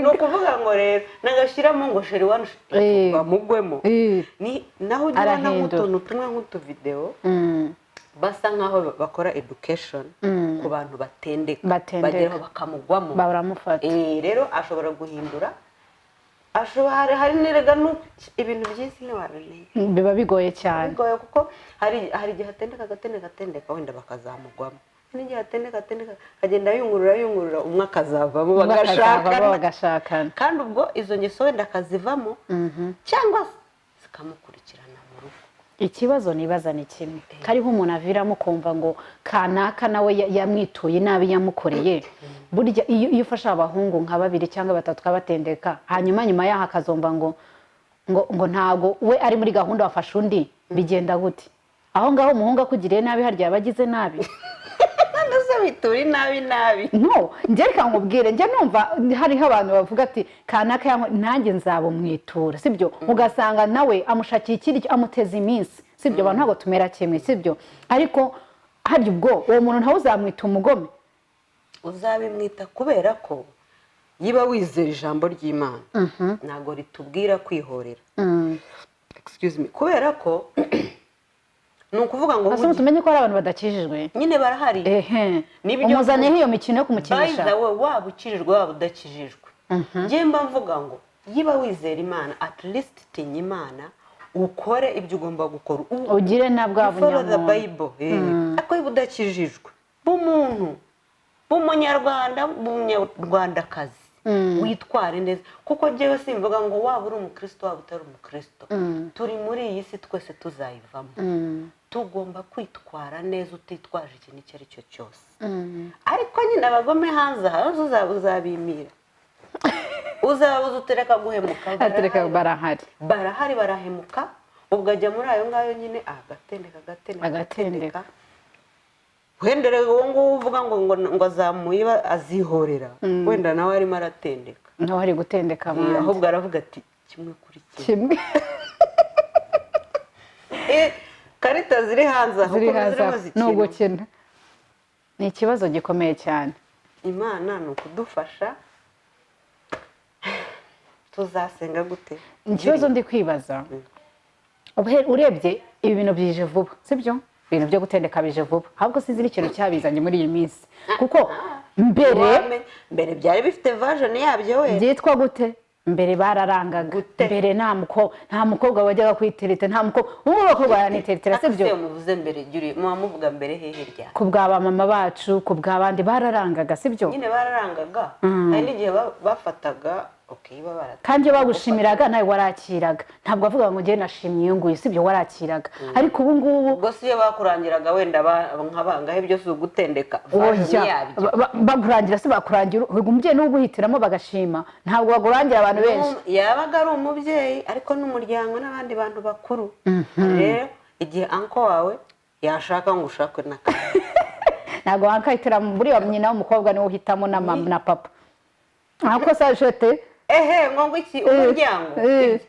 ni ukuvuga ngo rero nagashyiramo ngo sheri 1 bamugwemo naho ujya nk'utuntu tumwe nk'utuvidewo basa nk'aho bakora education ku bantu batendeka bageraho bakamugwamo baramufata rero ashobora guhindura hari n'erega ibintu byinshi ntiwabimenya biba bigoye cyane bigoye kuko hari igihe atendeka wenda bakazamugwamo n'igihe atendeka akagenda yungurura umwe akazavamo bagashakana kandi ubwo izo ngeso wenda akazivamo cyangwa zikamukurikirana mu rugo. Ikibazo nibaza ni kimwe kariho umuntu aviramo kumva ngo kanaka nawe yamwituye nabi yamukoreye. Burya iyo ufashe abahungu nka 2 cyangwa 3 kabatendeka hanyuma nyuma yaho akazomba ngo ntago we ari muri gahunda wafashe undi bigenda gute? Aho ngaho umuhungu akugiriye nabi harya yabagize nabi nase bituri nabi no ngereka nkubwire nje numva hariho abantu bavuga ati kanaka nanjye nzabumwitura sibyo ugasanga nawe amushakiye ikiri amuteza iminsi sibyo abantu ntago tumera kimwe sibyo ariko harya ubwo uwo muntu ntawe uzamwita umugome uzabimwita kubera ko yiba wizera ijambo ry'Imana ntago ritubwira kwihorera excuse me kubera ko nukuvuga ngo ase tumenye ko ari abantu badakijijwe nyine barahari nibyo umuzane hiyo mikino yo kumukinisha bayiza we waba ukirijwe waba udakijijwe mba mvuga ngo yiba wizera Imana at least tinya Imana ukore ibyo ugomba gukora ugire na bwa bunyamuntu the Bible ako yiba udakijijwe b'umuntu b'umunyarwandakazi witware neza kuko jewe simvuga ngo waba uri umukristo waba utari umukristo turi muri iyi si twese tuzayivamo tugomba kwitwara neza utitwaje ikintu icyo ari cyo cyose ariko nyine abagome hanze aha uzabimira uzabuza utereka guhemuka barahari barahemuka ubwo ajya muri ayo ngayo nyine agatendeka wendere uwo nguwo uvuga ngo azamuye azihorera wenda nawe arimo aratendeka nawe ari gutendeka abandi ahubwo aravuga ati kimwe kuri kimwe karita ziri hanze aho no gukina ni ikibazo gikomeye cyane. Imana ni ukudufasha tuzasenga gute ikibazo ndi kwibaza urebye ibi bintu byije vuba sibyo ibintu byo gutendeka bije vuba ahubwo sinzi ikintu cyabizanye muri iyi minsi kuko mbere byari bifite version yabyo we byitwa gute mbere bararangaga mbere nta mukobwa wajyaga kwitereta nta mukobwa umukobwa yaniteretera sibyo ase muvuze mbere juri muvuga mbere hehe rya ku bwa mama bacu ku bw'abandi bararangaga sibyo nyine bararangaga hari n'igihe bafataga kandi iyo bagushimiraga nawe warakiraga ntabwo avuga ngo ngiye nashimye iyo nguyu sibyo warakiraga ariko ubu ngubu ubwo si iyo bakurangiraga wenda nkabangahe byose ugutendeka bakurangira se bakurangira umubyeyi n'ubwo uhitiramo bagashima ntabwo bagurangira abantu benshi yabaga ari umubyeyi ariko n'umuryango n'abandi bantu bakuru rero igihe anko wawe yashaka ngo ushakwe na kane ntabwo wankahitira muri wa nyina w'umukobwa niwe uhitamo na mama na papa ahako sajete ngo iki umuryango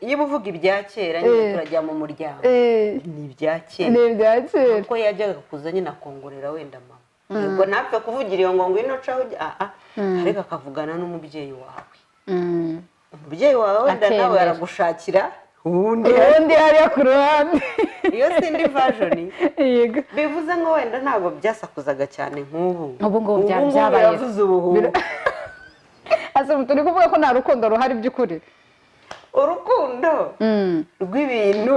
iyo uvuga ibya kera nyine turajya mu muryango ni ibya kera kuko yajyaga kuza nyine akongorera wenda mama yego ntapfe kuvugira iyo ngo ngwino caho ariko akavugana n'umubyeyi wawe umubyeyi wawe wenda nawe aragushakira ubundi hariya ku ruhande iyo sindi version bivuze ngo wenda ntabwo byasakuzaga cyane nk'ubu ngubu byabaye yavuze ubuhungu ase turi kuvuga ko nta rukundo ruhari by'ukuri urukundo rw'ibintu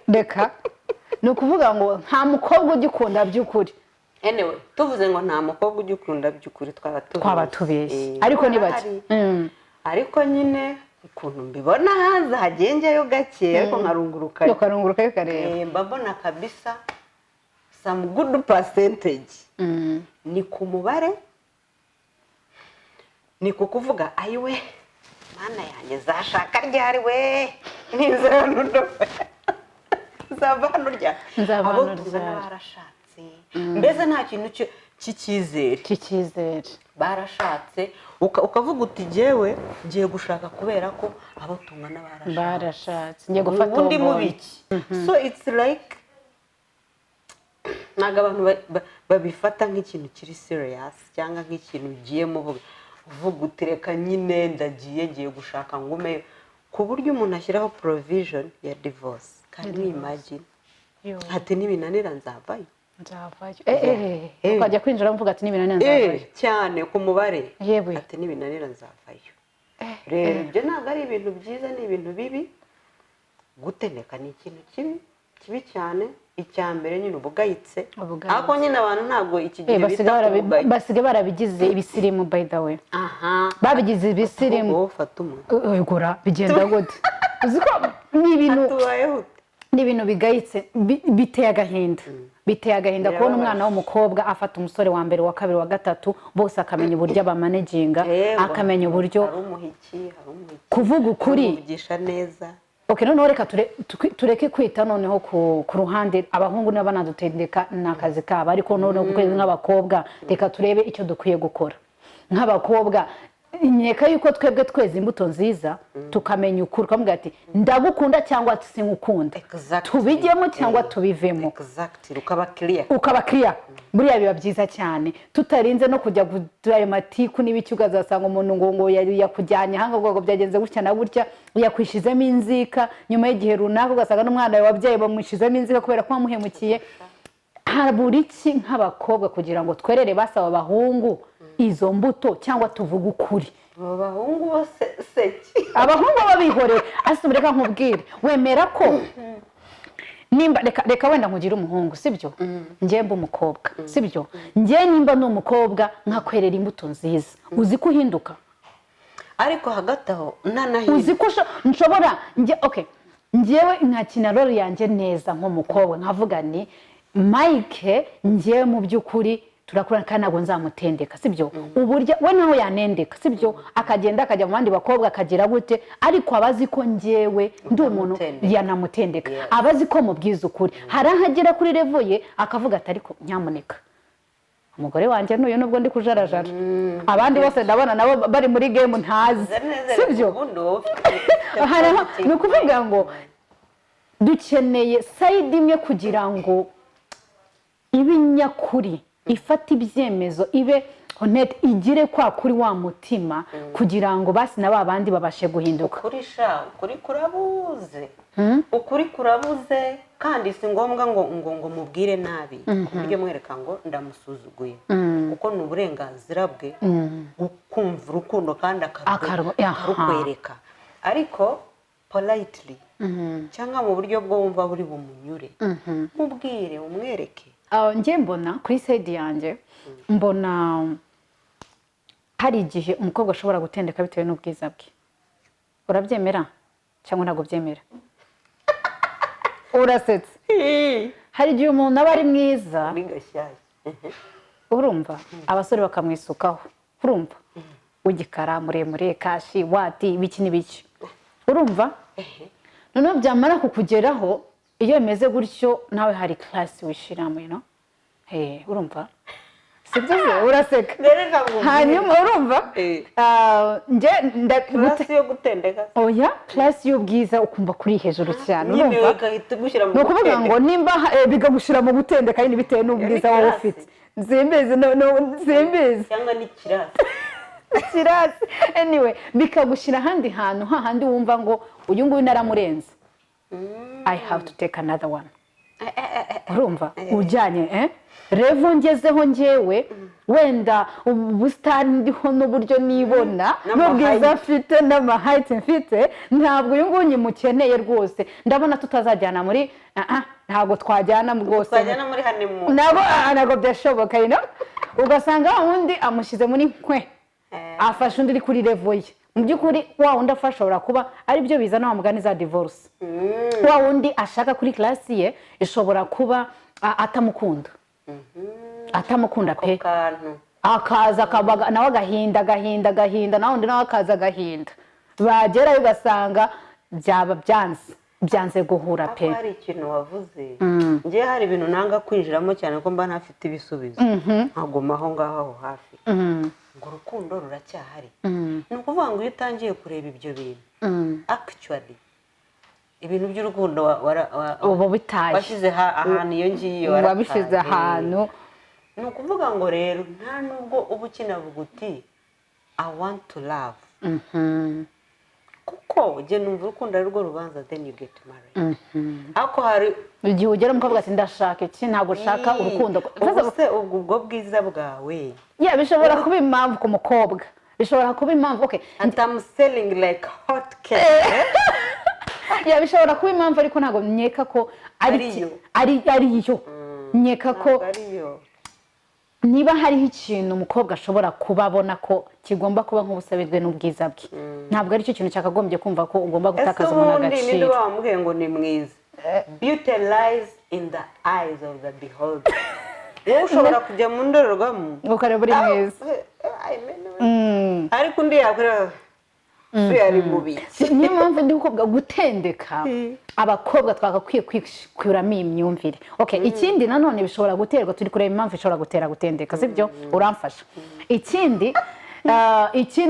reka ni ukuvuga ngo nta mukobwa ugikunda by'ukuri anyway tuvuze ngo nta mukobwa ugikunda by'ukuri twaba tubeshye ariko ni bake ariko nyine ukuntu mbibona hanze hagengeyo gake ariko nkarunguruka kareba mba mbona kabisa some good percentage ni ku mubare ni kukuvuga ayiwe mana yanjye zashaka ryari we nizano zavanurya abo tuzana barashatse mbese nta kintu cy'icyizere barashatse ukavuga uti jewe ngiye gushaka kubera ko abo tungana barashatse ngiye gufata ubundi mubiki so it's like ntabwo abantu babifata nk'ikintu kiri serious cyangwa nk'ikintu ugiyemo uvuga utereka nyine ngiye gushaka ngumeyo ku buryo umuntu ashyiraho provision ya divorce kandi imagine ati nibinanira nzavayo ukajya kwinjira mvuga ati nibinanira nzavayo cyane ku mubare ati nibinanira nzavayo rero ibyo ntabwo ari ibintu byiza ni ibintu bibi guteneka ni ikintu kibi cyane icya mbere nyine ubugayitse Ubugayitse. ariko nyine abantu ntabwo iki gihe bita ubugayitse. basigaye barabigize ibisirimu by the way aha babigize ibisirimu wowe ufata umuntu egura bigenda gute uzi ko ni ibintu atubayeho ute ni ibintu bigayitse biteye agahinda biteye agahinda kubona umwana w'umukobwa afata umusore wa mbere wa kabiri wa gatatu bose akamenya uburyo abamanaginga akamenya uburyo hari umuhiki kuvuga ukuri kuvugisha neza. Okay, noneho reka tureke kwita noneho ku ruhande abahungu niba banadutendeka n'akazi kabo ariko noneho kwezi nk'abakobwa reka turebe icyo dukwiye gukora nk'abakobwa nyeka yuko twebwe tweze imbuto nziza tukamenya ukuri kamubwira ati ndagukunda cyangwa sinkukunda tubijyemo cyangwa tubivemo ukaba clear buriya biba byiza cyane tutarinze no kujya kudura ayo matiku n'ibiki ukazasanga umuntu ngo yakujyanye hanga ubwo byagenze gutya na gutya yakwishizemo inzika nyuma y'igihe runaka ugasanga n'umwana wawe wabyaye bamwishizemo inzika kubera ko wamuhemukiye habura iki nk'abakobwa kugira ngo twerere basaba abahungu izo mbuto cyangwa tuvuga ukuri abahungu bose seki abahungu babihore asubireka nkubwire wemera ko nimba reka wenda nkugira umuhungu sibyo njye mba umukobwa sibyo njye nimba n'umukobwa nkakwerera imbuto nziza uzi ko uhinduka ariko hagati aho nanahinduka uzi ko nshobora njyewe nkakina role yanjye neza nk'umukobwa nkavuga ni Mike njye mu by'ukuri turakura kandi ntabwo nzamutendeka sibyo uburyo we naho yanendeka sibyo akagenda akajya mu bandi bakobwa akagira gute ariko abazi ko njyewe ndi umuntu yanamutendeka abazi ko mubwiza ukuri hari ahagera kuri level ye akavuga ati ariko nyamuneka umugore wanjye n'uyu nubwo ndi kujarajara abandi bose ndabona nabo bari muri game ntazi sibyo ni ukuvuga ngo dukeneye side imwe kugira ngo ibe nyakuri ifata ibyemezo ibe honete igire kwa kuri wa mutima kugira ngo basi na babandi babashe guhinduka ukuri kurabuze kandi si ngombwa ngo mubwire nabi kuburyo mwereka ngo ndamusuzuguye kuko ni uburenganzira bwe kumva urukundo kandi akarukwereka ariko politely cyangwa mu buryo bwo wumva buri bumunyure mubwire umwereke njye mbona kuri side yanjye mbona hari igihe umukobwa ashobora gutendeka bitewe n'ubwiza bwe urabyemera cyangwa ntabwo byemera urasetse hari igihe umuntu aba ari mwiza urumva abasore bakamwisukaho urumva w'igikara muremure kashi wati ibiki n'ibiki urumva noneho byamara kukugeraho iyo bimeze gutyo nawe hari class wishiramo urumva sibyo uraseka hanyuma urumva class yo gutendeka oya class y'ubwiza ukumva kuri hejuru cyane urumva no kuvuga ngo nimba bigagushira mu gutendeka yindi bitewe n'ubwiza wowe ufite zembeze zembeze cyangwa ni kirasi anyway bikagushira handi hantu hahandi wumva ngo uyu nguyu naramurenze I have to take another one urumva ujyanye revo ngezeho njyewe wenda ubusitani ndiho n'uburyo nibona n'ubwiza mfite n'amahayiti mfite ntabwo uyu nguyu nyimukeneye rwose ndabona tutazajyana muri ntabwo twajyana rwose twajyana muri honeymoon ntabwo byashoboka ugasanga undi amushyize muri nkwe afashe undi uri kuri revo ye mu by'ukuri wa wundi afashobora kuba ari byo bizana wa mugani za divorce wa wundi ashaka kuri class ye ishobora kuba atamukunda atamukunda pe akaza akabaga nawe agahinda nawe undi nawe akaza agahinda bagerayo ugasanga byaba byanze guhura pe hari ikintu wavuze ngiye hari ibintu nanga kwinjiramo cyane ko mba ntafite ibisubizo nkaguma aho ngaho hafi ngo urukundo ruracyahari ni ukuvuga ngo iyo utangiye kureba ibyo bintu actually ibintu by'urukundo ubu bitaye washyize ahantu iyo ngiyo wabishyize ahantu ni ukuvuga ngo rero nta nubwo uba ukinavuga uti I want to love kuko ujye numva urukundo ari rwo rubanza then you get married ariko hari igihe ugera umukobwa ati ndashaka iki ntabwo ushaka urukundo ubuse ubwo bwiza bwawe bishobora kuba impamvu ku mukobwa bishobora kuba impamvu and I'm selling like hot cake bishobora kuba impamvu ariko ntabwo nkeka ko ariyo nkeka ko ntabwo ariyo. niba hariho ikintu umukobwa ashobora kuba abona ko kigomba kuba nk'ubusabe bwe n'ubwiza bwe ntabwo ari cyo kintu cyakagombye kumva ko ugomba gutakaza umuntu agaciro. ese ubundi niba wamubwiye ngo ni mwiza, beauty lies in the eyes of the beholder. wowe ushobora kujya mu ndorerwamo ukareba uri mwiza, ariko undi yakureba yari mubi. niyo mpamvu ndi kuvuga gutendeka abakobwa twagakwiye kwikuramo iyi myumvire. Okay, ikindi nanone bishobora guterwa, turi kureba impamvu ishobora gutera gutendeka, sibyo? Uramfasha. Ikindi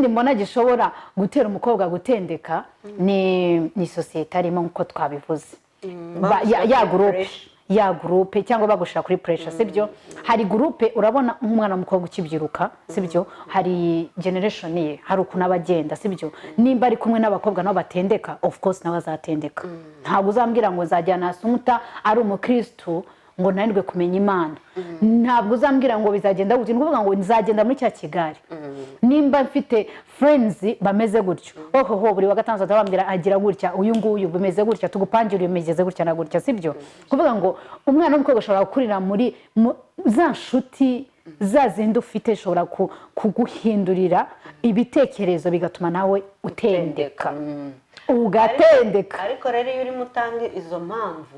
mbona gishobora gutera umukobwa gutendeka ni sosiyete arimo nk'uko twabivuze, ya groupe cyangwa bagushira kuri pressure, sibyo? Hari groupe urabona nk'umwana w'umukobwa ukibyiruka, sibyo? Hari generation ye, hari ukuntu abagenda, sibyo? Nimba ari kumwe n'abakobwa nabo batendeka, of course nawe azatendeka. Ntabwo uzambwira ngo nzajyana Asumuta ari umukristo ngo nanirwe kumenya Imana. Ntabwo uzambwira ngo bizagenda gutyo, nukuvuga ngo nzagenda muri cya Kigali. Nimba mfite friends bameze gutyo, buri wa gatanu azabambira agira gutya, uyu nguyu bimeze gutya, tugupangira imegeze gutya na gutya, sibyo? Kuvuga ngo umwana w'umukobwa ashobora gukurira muri za nshuti za zindi ufite, ishobora kuguhindurira ibitekerezo bigatuma nawe utendeka. Ugatendeka. Ariko rero iyo urimo utanga izo mpamvu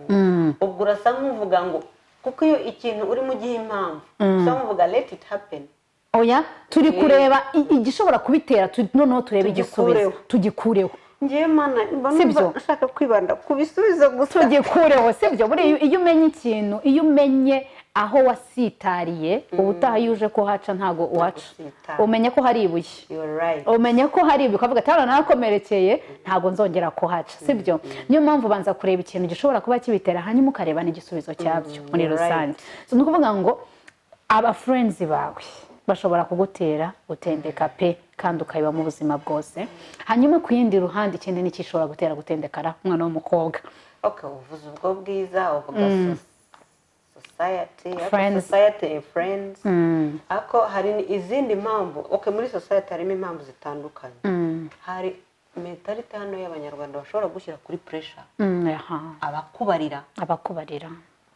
ubwo urasa nk'uvuga ngo kuko iyo ikintu urimo ugihe impamvu usa nk'uvuga let it happen. Oya, turi kureba igishobora kubitera, noneho turebe igisubizo tugikureho. Ngiye mana mbona ushaka kwibanda ku bisubizo gusa, tugikureho, sibyo? Buri iyo umenye ikintu, iyo umenye aho wasitariye, ubutaha yuje ko haca ntago uhaca, umenye ko hari ibuye, umenye ko hari ibuye, ukavuga ati narakomerekeye ntago nzongera ko haca, sibyo? Niyo mpamvu banza kureba ikintu gishobora kuba kibitera, hanyuma ukareba n'igisubizo cyabyo muri rusange. So ni ukuvuga ngo aba friends bawe bashobora kugutera gutendeka pe, kandi ukayiba mu buzima bwose. Hanyuma ku yindi ruhande ikindi ni kishobora gutera gutendekara umwana w'umukobwa. Okay, uvuze ubwo bwiza, uvuga society, friends. Ako hari izindi mpamvu. Okay, muri society harimo impamvu zitandukanye. Hari mentality hano y'Abanyarwanda bashobora gushyira kuri pressure. Abakubarira.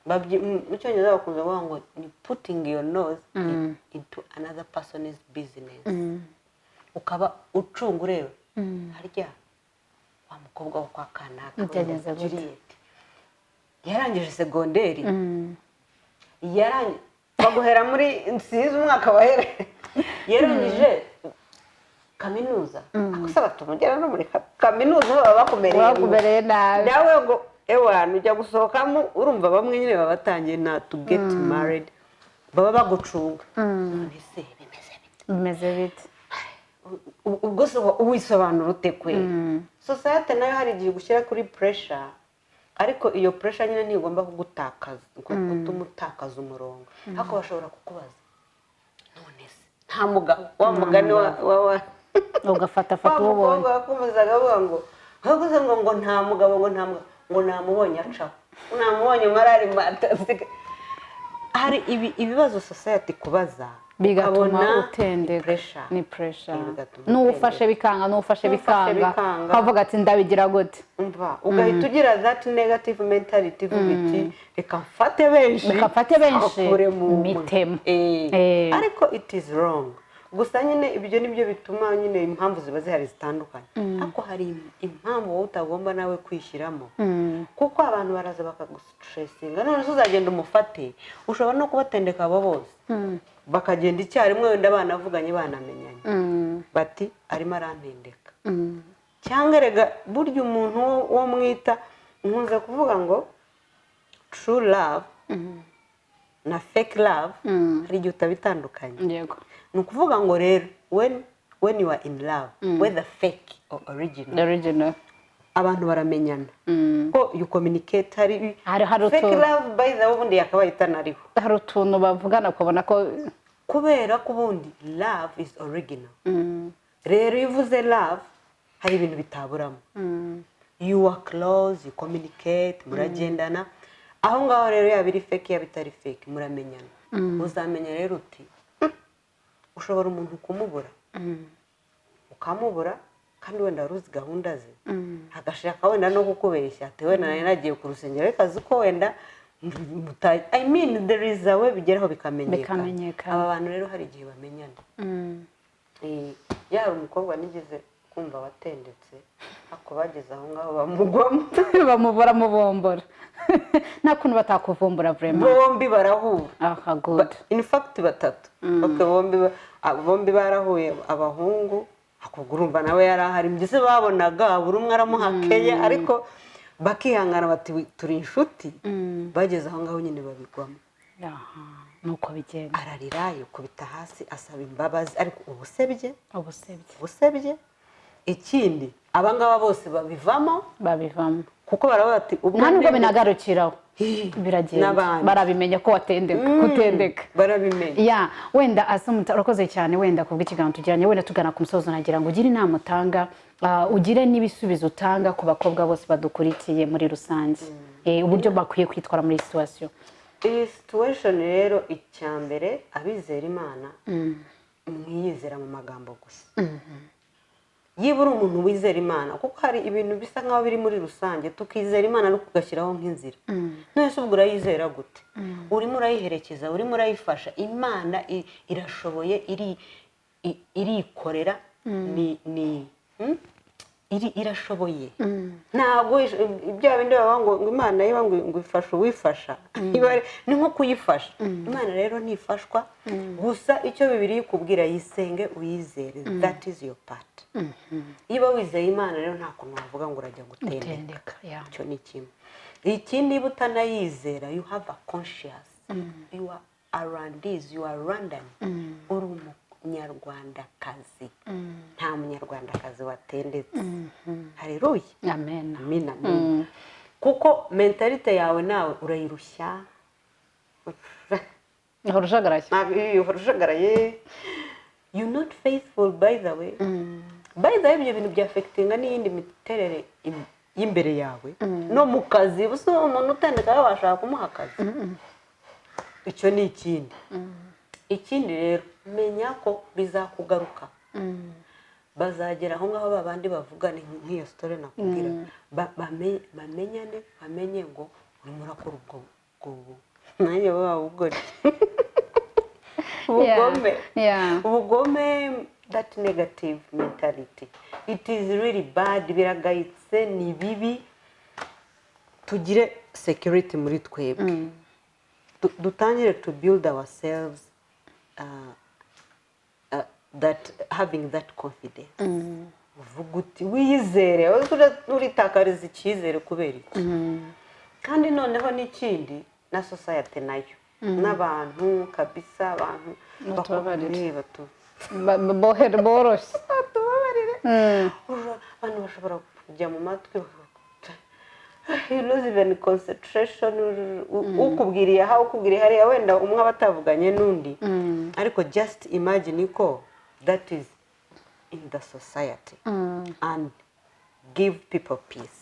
Mu cyongereza bakunze kuvuga ngo ni putting your nose into another person's business. Ukaba ucunga ureba harya wa mukobwa wo kwa kanaka Juliet yarangije segonderi, baguhera muri nsize umwaka wahere, yarangije kaminuza, akusaba tumugera no muri kaminuza baba bakumereye nabi, nawe ngo ewana ujya gusohokamo urumva bamwe nyine baba batangiye na to get married, baba bagucunga. Ese bimeze bite? Ubwo se uwisobanura ute kwe? Society nayo hari igihe gushyira kuri pressure, ariko iyo pressure nyine ntigomba kugutakaza, gutuma utakaza umurongo. Hako bashobora kukubaza none se nta mugabo wa mugani wa ugafata ubonye bakubazaga bavuga ngo haguze ngo nta mugabo ngo namubonye acaho, namubonye marari matasika. Hari ibibazo society kubaza bigatuma utendeka, ni pressure. N'ufashe bikanga kavuga ati ndabigira gute, umva ugahita ugira that negative mentality vuga reka mfate benshi mitemo. Ariko it is wrong. Gusa nyine ibyo nibyo bituma nyine impamvu ziba zihari zitandukanye. Ariko hari impamvu wowe utagomba nawe kwishyiramo, kuko abantu baraza bakagustressinga, none uzagenda umufate, ushobora no kubatendeka abo bose bakagenda icyarimwe, wenda banavuganye banamenyanye bati arimo arantendeka. Cyangwa rega burya umuntu wo mwita, nkunze kuvuga ngo true love na fake love hari igihe utabitandukanye. Yego, ni ukuvuga ngo rero when you are in love, whether fake or original, abantu baramenyana ko you communicate. Hari fake love by the way ubundi yakabaye itanariho, hari utuntu bavugana ukabona ko kubera ko ubundi love is original. Rero iyo uvuze love hari ibintu bitaburamo. You are close, you communicate, muragendana. Aho ngaho rero yaba iri fake yaba itari fake muramenyana. Uzamenya rero uti ushobora umuntu kumubura ukamubura kandi wenda wari uzi gahunda ze agashaka wenda no kukubeshya ati wenda nari nagiye ku rusengero ariko azi ko wenda I mean there is a way bigeraho bikamenyekana. Aba bantu rero hari igihe bamenyana. Yari umukobwa nigeze kumva watendetse ako bageze aho ngaho bamugwamo bamuvura mubombora nta kuntu batakuvumbura vraiment bombi barahura. aha good In fact batatu okay, bombi barahuye abahungu akugurumva nawe yari ahari mbese babonaga buri umwe aramuhakeye ariko bakihangana bati turi inshuti. Bageze aho ngaho nyine babigwamo. nuko bigenda ararira yikubita hasi asaba imbabazi ariko ubusebye ikindi abangaba bose babivamo kuko baravuga ati nta nubwo binagarukiraho biragenda barabimenya ko kutendeka barabimenya. wenda Assumpta urakoze cyane wenda kubw'ikiganiro tujyanye wenda tugana ku musozo nagira ngo ugire inama utanga ugire n'ibisubizo utanga ku bakobwa bose badukurikiye muri rusange uburyo bakwiye kwitwara muri situation. Iyi situation rero icyambere abizera Imana mwiyizera mu magambo gusa. Yibura umuntu wizera Imana kuko hari ibintu bisa nkaho biri muri rusange tukizera Imana no kugashyiraho nk'inzira. Nese ubwo urayizera gute? Urimo urayiherekeza, urimo urayifasha. Imana irashoboye irikorera irashoboye. Ntabwo ibyo bindi baba ngo Imana yiba ngo ifasha uwifasha. Ni nko kuyifasha. Imana rero nifashwa gusa icyo Bibiliya ikubwira yisenge uyizere. That is your part. Iba wizeye Imana rero nta kuntu wavuga ngo urajya gutendeka. Cyo ni kimwe. Ikindi butanayizera you have a conscience. You are around this, you are Rwandan. Uri umunyarwandakazi. Nta munyarwandakazi watendetse. Haleluya. Amen. Amina. Kuko mentalite yawe nawe urayirushya. Urushagaraye. You not faithful by the way. By the way ibyo bintu bya affectinga n'iyindi miterere y'imbere yawe no mu kazi buso umuntu utendeka yabashaka kumuha akazi. Icyo ni ikindi rero menya ko bizakugaruka. Bazagera aho ngaho babandi bavuga ni nk'iyo story nakubwira bamenye ngo urimo urakora ubwo nanjye ubugome ubugome that negative mentality it is really bad. Biragayitse ni bibi. Tugire security muri twebwe. Dutangire to build ourselves that having that confidence. Uvuga uti wizere uritakariza icyizere kubera iki. Kandi noneho n'ikindi na society nayo n'abantu kabisa abantu bakubarire boroshye abantu bashobora kujya mu matwi you lose even concentration. Ukubwiriye hariya wenda umwe abatavuganye n'undi ariko just imagine ko that is in the society and give people peace.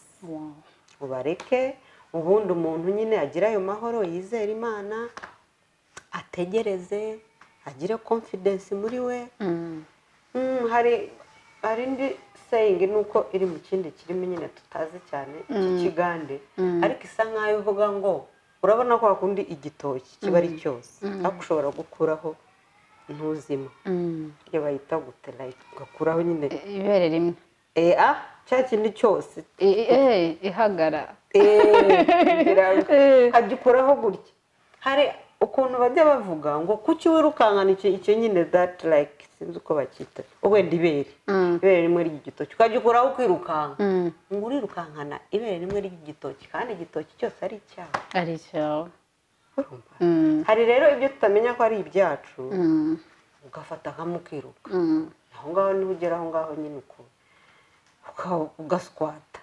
Ubareke ubundi umuntu nyine agira ayo mahoro yizera Imana ategereze agire confidence muri we. Hari indi saying nuko iri mu kindi kirimo nyine tutazi cyane cy'ikigande ariko isa nkayo uvuga ngo urabona ko hakundi igitoki kiba ari cyose ariko ushobora gukuraho ntuzima. Iyo bayita gute like ugakuraho nyine ibere rimwe cya kindi cyose ihagara agikuraho gutya. Hari ukuntu bajya bavuga ngo kuki wirukankana icyo nyine that like sinzi uko bakita wenda ibere rimwe ry'igitoki ukagikuraho ukirukanka ngo urirukankana ibere rimwe ry'igitoki kandi igitoki cyose ari icyawe. Hari rero ibyo tutamenya ko ari ibyacu ugafata hamwe ukiruka aho ngaho niho ugera aho ngaho nyine ugaswata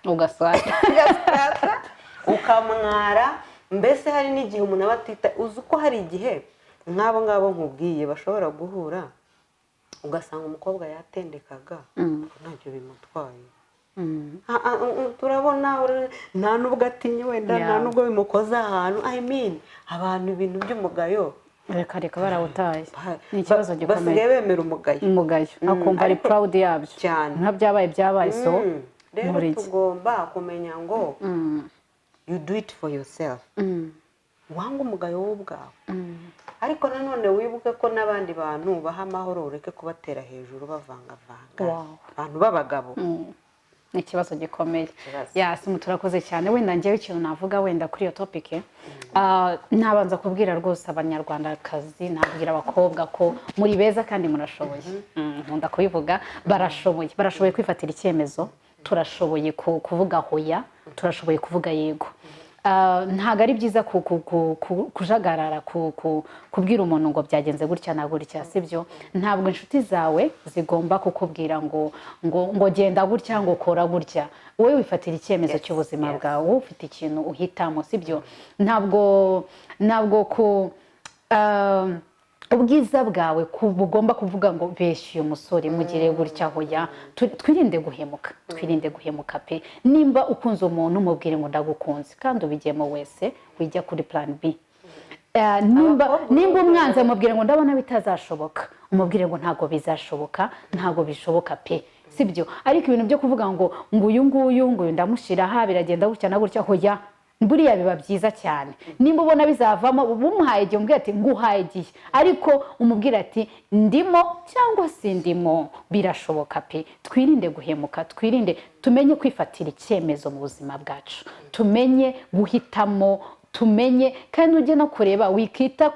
ukamwara. Mbese hari n'igihe umuntu aba atita uzi ko hari igihe nk'abo ngabo nkubwiye bashobora guhura ugasanga umukobwa yatendekaga ntacyo bimutwaye. Turabona nta nubwo atinye wenda nta nubwo bimukoza ahantu. I mean abantu ibintu by'umugayo reka barawutaye ni ikibazo gikomeye basigaye bemera umugayo akumva ari proud yabyo cyane nka byabaye so rero tugomba kumenya ngo you do it for yourself wanga umugayo wowe ubwawe ariko nanone wibuke ko n'abandi bantu baha amahoro ureke kubatera hejuru bavangavanga abantu b'abagabo ni ikibazo gikomeye yasi turakoze cyane wenda njyewe ikintu navuga wenda kuri iyo topike nabanza kubwira rwose abanyarwandakazi nabwira abakobwa ko muri beza kandi murashoboye nkunda kubivuga barashoboye kwifatira icyemezo turashoboye kuvuga hoya turashoboye kuvuga yego ntago ari byiza kujagarara kubwira umuntu ngo byagenze gutya na gutya sibyo ntabwo inshuti zawe zigomba kukubwira ngo genda gutya ngo kora gutya wowe wifatira icyemezo cy'ubuzima bwawe wowe ufite ikintu uhitamo sibyo ntabwo ubwiza bwawe bugomba kuvuga ngo beshyuye umusore mugire gutya hoya twirinde guhemuka pe nimba ukunze umuntu mubwire ngo ndagukunze kandi ubigemo wese wijya kuri plan B nimba umwanzi mubwire ngo ndabona bitazashoboka umubwire ngo ntago bizashoboka ntago bishoboka pe sibyo ariko ibintu byo kuvuga ngo uyu nguyu ndamushira ha biragenda gutya na gutya hoya buriya biba byiza cyane nimba ubona bizavamo bumuhaye igihe umubwira ati nguhaye igihe ariko umubwira ati ndimo cyangwa si ndimo birashoboka pe twirinde guhemuka twirinde tumenye kwifatira icyemezo mu buzima bwacu tumenye guhitamo tumenye kandi ujye no kureba wikita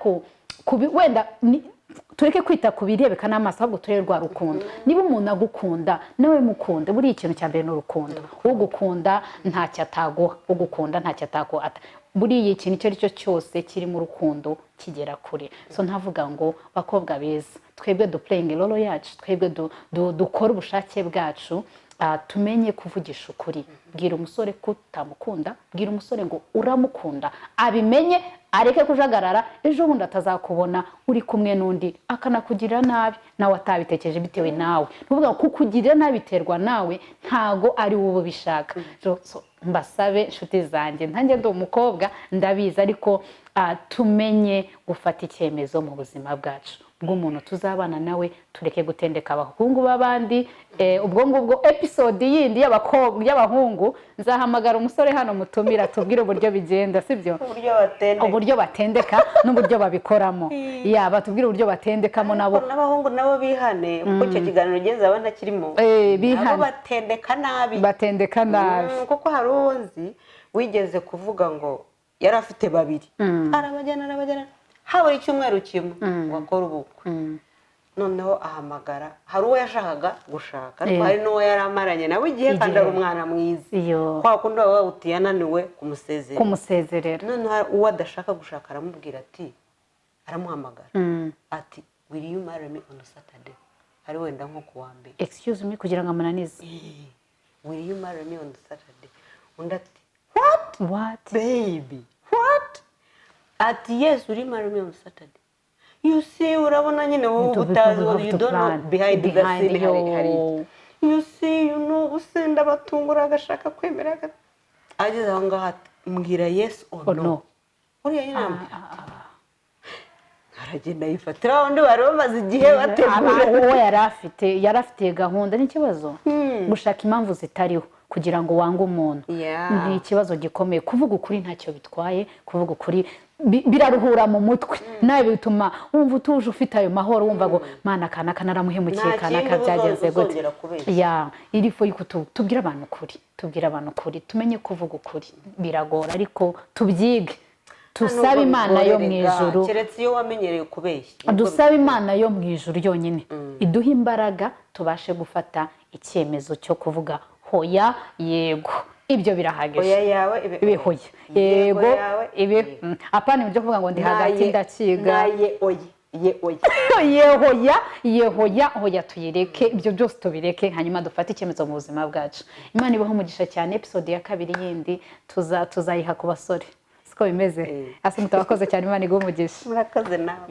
wenda tureke kwita ku birebeka n'amaso ahubwo turere rwa rukundo niba umuntu agukunda nawe mukunde buriya ikintu cya mbere ni urukundo ugukunda ntacyo ataguha ugukunda ntacyo ataguha buriya ikintu icyo ari cyo cyose kiri mu rukundo kigera kure so ntavuga ngo bakobwa beza twebwe dupurenge rolo yacu twebwe dukora ubushake bwacu tumenye kuvugisha ukuri bwira umusore ko utamukunda bwira umusore ngo uramukunda abimenye areke kujagarara ejo bundi atazakubona uri kumwe n'undi akanakugirira nabi nawe atabitekereje bitewe nawe nuvuga ko kukugirira nabi biterwa nawe ntago ari wowe ubishaka mbasabe inshuti zanjye ntange ndi umukobwa ndabizi ariko tumenye gufata icyemezo mu buzima bwacu bw'umuntu tuzabana nawe tureke gutendeka abahungu b'abandi ubwo ngubwo episode yindi y'abahungu nzahamagara umusore hano mutumira tubwire uburyo bigenda sibyo uburyo batendeka n'uburyo babikoramo batubwire uburyo batendekamo nabo n'abahungu nabo bihane kuko icyo kiganiro ugeze abana kirimo nabo batendeka nabi kuko hari uwuzi wigeze kuvuga ngo yari afite babiri arabajyana habura icyumweru kimwe wakora ubukwe noneho ahamagara hari uwo yashakaga gushaka ariko hari n'uwo yari amaranye nawe igihe kandi ari umwana mwiza kwa kundi waba utiyananiwe kumusezerera noneho uwo adashaka gushaka aramubwira ati aramuhamagara ati will you marry me on Saturday ari wenda nko ku wa mbere excuse me kugira ngo amunanize will you marry me on Saturday undi ati what baby what ati yes will you marry me on Saturday you see urabona nyine wowe utazi what you don't know behind the scene hari you see you know usenda batungura agashaka kwemera ageze aho ngaho ati mbwira yes or no uriya nyine aragenda yifatira undi bari bamaze igihe bategura uwo yari afite gahunda n'ikibazo gushaka impamvu zitariho kugira ngo wange umuntu ni ikibazo gikomeye kuvuga ukuri ntacyo bitwaye kuvuga ukuri biraruhura mu mutwe nawe bituma wumva utuje ufite ayo mahoro wumva ngo mana kanaka naramuhemukiye kanaka byagenze gute irifo yuko tubwira abantu ukuri tumenye kuvuga ukuri biragora ariko tubyige tusabe Imana yo mu ijuru keretse iyo wamenyereye kubeshya dusabe Imana yo mu ijuru yonyine iduha imbaraga tubashe gufata icyemezo cyo kuvuga hoya yego ibyo birahagije hoya yawe ibe hoya yego ibe apana ibyo kuvuga ngo ndi hagati ndakiga hoya tuyireke ibyo byose tubireke hanyuma dufate icyemezo mu buzima bwacu Imana ibaho umugisha cyane episode ya kabiri yindi tuzayiha ku basore siko bimeze ase mutabakoze cyane Imana iguhe umugisha murakoze nawe